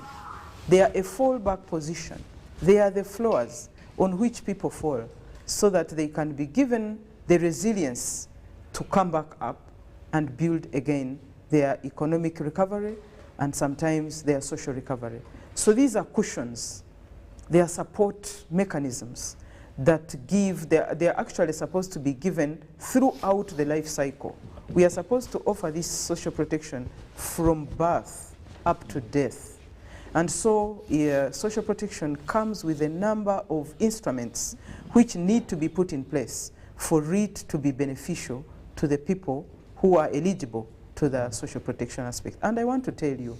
They are a fallback position. They are the floors on which people fall, so that they can be given the resilience to come back up and build again their economic recovery and sometimes their social recovery. So these are cushions. They are support mechanisms that give, they are actually supposed to be given throughout the life cycle. We are supposed to offer this social protection from birth up to death. And so social protection comes with a number of instruments which need to be put in place for it to be beneficial to the people who are eligible to the social protection aspect. And I want to tell you,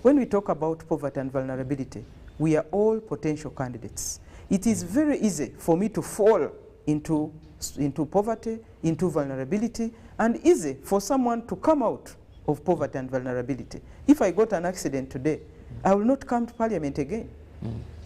when we talk about poverty and vulnerability, we are all potential candidates. It is very easy for me to fall into poverty, into vulnerability, and easy for someone to come out of poverty and vulnerability. If I got an accident today, I will not come to Parliament again.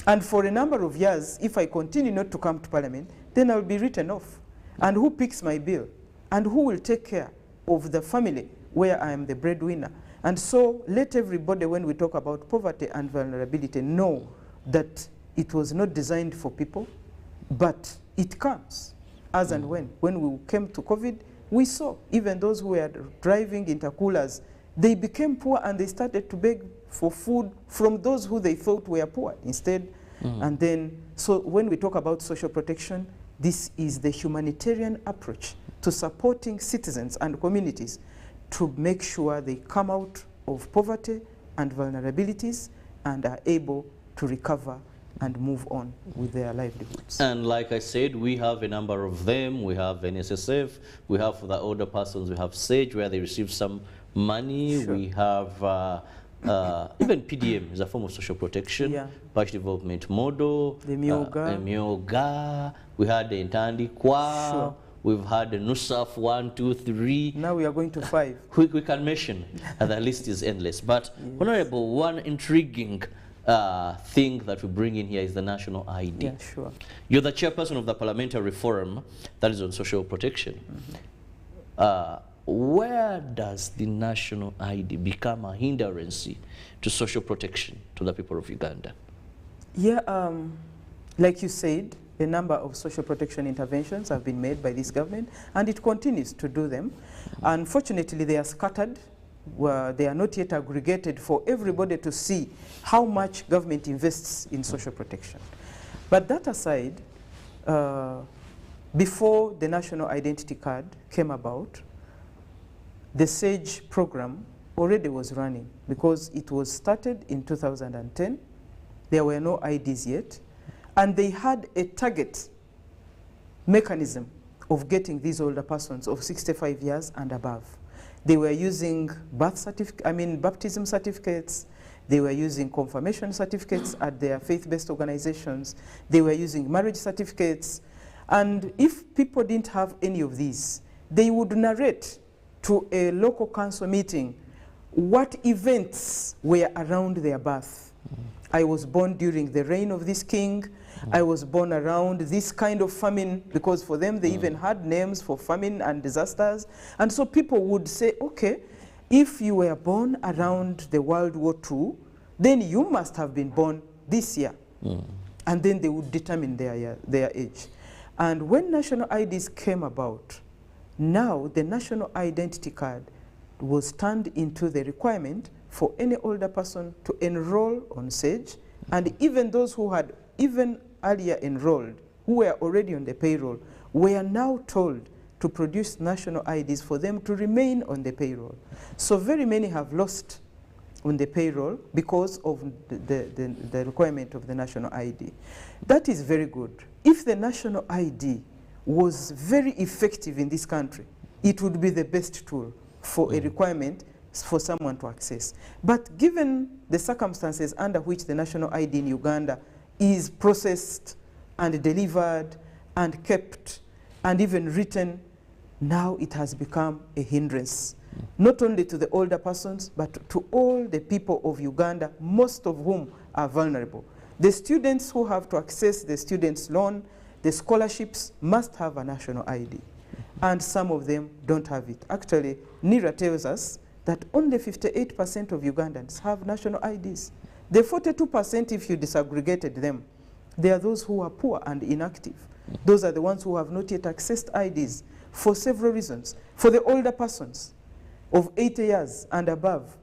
And for a number of years, if I continue not to come to Parliament, then I will be written off. And who picks my bill? And who will take care of the family where I am the breadwinner? And so let everybody, when we talk about poverty and vulnerability, know that it was not designed for people, but it comes as and when. When we came to COVID, we saw even those who were driving intercoolers, they became poor and they started to beg for food from those who they thought were poor instead. And then, so when we talk about social protection, this is the humanitarian approach to supporting citizens and communities to make sure they come out of poverty and vulnerabilities and are able to recover and move on with their livelihoods. And like I said, we have a number of them. We have NSSF, we have for the older persons, we have SAGE, where they receive some money. Sure. We have even PDM is a form of social protection, Parish Development Model, the Myoga, we had the Ntandi Kwa, sure. We've had the NUSAF 1, 2, 3. Now we are going to 5. We can mention, and the list is endless. But yes. Honorable, one intriguing thing that we bring in here is the national ID. Yeah, sure. You're the chairperson of the parliamentary forum that is on social protection. Where does the national ID become a hindrance to social protection to the people of Uganda? Yeah, like you said, a number of social protection interventions have been made by this government, and it continues to do them. Unfortunately, they are scattered. They are not yet aggregated for everybody to see how much government invests in social protection. But that aside, before the national identity card came about, the SAGE program already was running because it was started in 2010. There were no IDs yet. And they had a target mechanism of getting these older persons of 65 years and above. They were using baptism certificates. They were using confirmation certificates at their faith-based organizations. They were using marriage certificates. And if people didn't have any of these, they would narrate to a local council meeting what events were around their birth. I was born during the reign of this king. I was born around this kind of famine, because for them they even had names for famine and disasters. And so people would say, okay, if you were born around the World War II, then you must have been born this year. And then they would determine their age. And when national IDs came about, now the national identity card was turned into the requirement for any older person to enroll on SAGE, and even those who had even earlier enrolled, who were already on the payroll, were now told to produce national IDs for them to remain on the payroll. So very many have lost on the payroll because of the requirement of the national ID. That is very good. If the national ID was very effective in this country, it would be the best tool for a requirement for someone to access. But given the circumstances under which the national ID in Uganda is processed and delivered and kept and even written, now it has become a hindrance, not only to the older persons, but to all the people of Uganda, most of whom are vulnerable. The students who have to access the students' loan, the scholarships, must have a national ID. And some of them don't have it. Actually, NIRA tells us that only 58% of Ugandans have national IDs. The 42%, if you disaggregated them, they are those who are poor and inactive. Those are the ones who have not yet accessed IDs for several reasons. For the older persons of 80 years and above,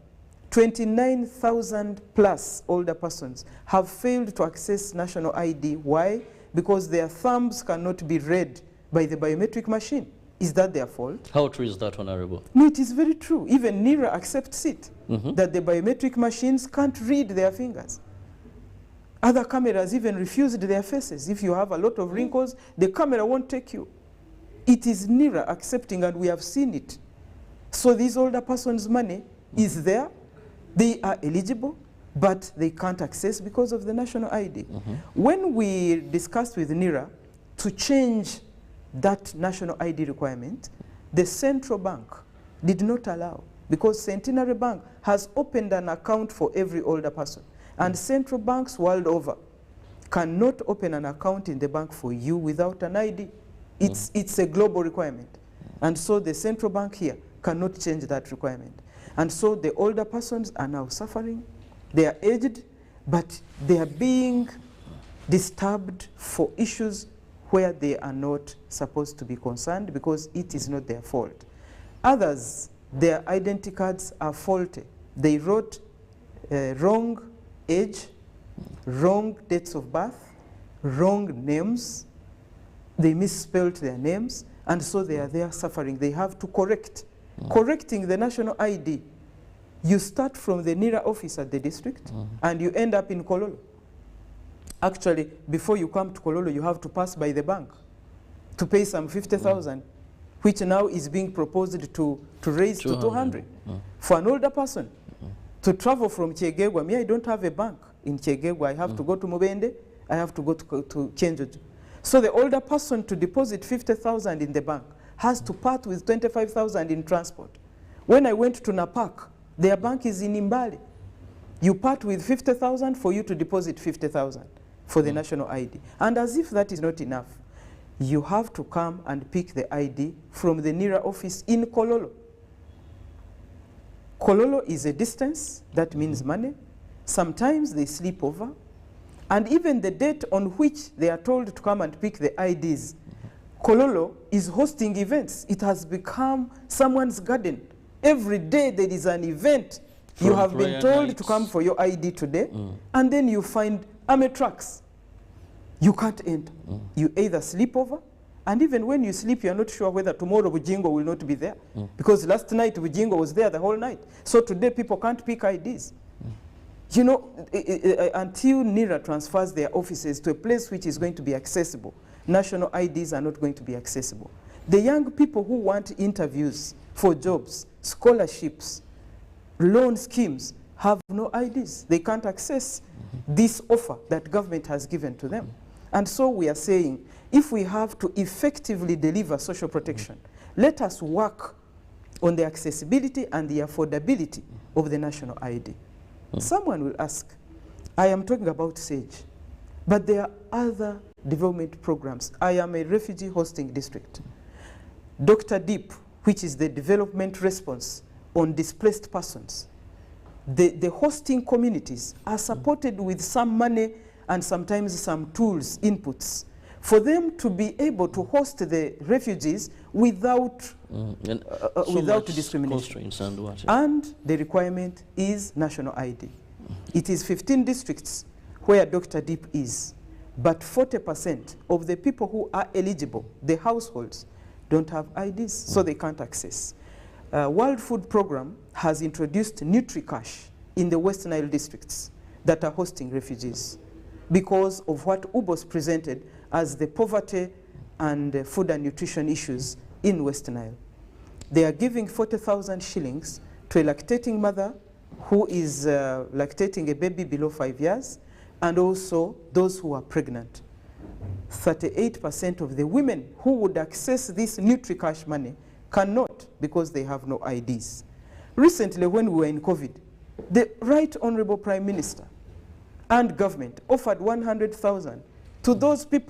29,000 plus older persons have failed to access national ID. Why? Because their thumbs cannot be read by the biometric machine. Is that their fault? How true is that, Honorable? No, it is very true. Even NIRA accepts it, that the biometric machines can't read their fingers. Other cameras even refused their faces. If you have a lot of wrinkles, the camera won't take you. It is NIRA accepting, and we have seen it. So these older persons' money is there. They are eligible, but they can't access because of the national ID. When we discussed with NIRA to change that national ID requirement, the central bank did not allow, because Centenary Bank has opened an account for every older person. And central banks world over cannot open an account in the bank for you without an ID. It's a global requirement. And so the central bank here cannot change that requirement. And so the older persons are now suffering. They are aged, but they are being disturbed for issues where they are not supposed to be concerned, because it is not their fault. Others, their identity cards are faulty. They wrote wrong age, wrong dates of birth, wrong names. They misspelled their names, and so they are there suffering. They have to correct. Correcting the national ID, you start from the NIRA office at the district, and you end up in Kololo. Actually, before you come to Kololo, you have to pass by the bank to pay some 50,000, which now is being proposed to raise to 200. For an older person to travel from Chegegwa, me, I don't have a bank in Chegegwa. I have to go to Mubende. I have to go to Chenjojo. So the older person to deposit 50,000 in the bank has to part with 25,000 in transport. When I went to Napak, their bank is in Imbali. You part with 50,000 for you to deposit 50,000 for the national ID. And as if that is not enough, you have to come and pick the ID from the NIRA office in Kololo. Kololo is a distance, that means money. Sometimes they sleep over. And even the date on which they are told to come and pick the IDs, Kololo is hosting events. It has become someone's garden. Every day there is an event. You have been told to come for your ID today, and then you find army trucks. You can't enter. You either sleep over, And even when you sleep, you're not sure whether tomorrow Bujingo will not be there. Because last night Bujingo was there the whole night. So today people can't pick IDs. You know, until NIRA transfers their offices to a place which is going to be accessible, national IDs are not going to be accessible. The young people who want interviews for jobs, scholarships, loan schemes have no IDs. They can't access this offer that government has given to them. And so we are saying, if we have to effectively deliver social protection, let us work on the accessibility and the affordability of the national ID. Someone will ask, I am talking about SAGE, but there are other development programs. I am a refugee hosting district. Dr. Deep, which is the development response on displaced persons, the hosting communities are supported with some money and sometimes some tools, inputs, for them to be able to host the refugees without, without discrimination. And the requirement is national ID. It is 15 districts where Dr. Deep is, but 40% of the people who are eligible, the households, don't have IDs, so they can't access. World Food Programme has introduced NutriCash in the West Nile districts that are hosting refugees because of what UBOS presented as the poverty and food and nutrition issues in West Nile. They are giving 40,000 shillings to a lactating mother who is lactating a baby below 5 years, and also those who are pregnant. 38% of the women who would access this NutriCash money cannot because they have no IDs. Recently, when we were in COVID, the Right Honorable Prime Minister and government offered 100,000 to those people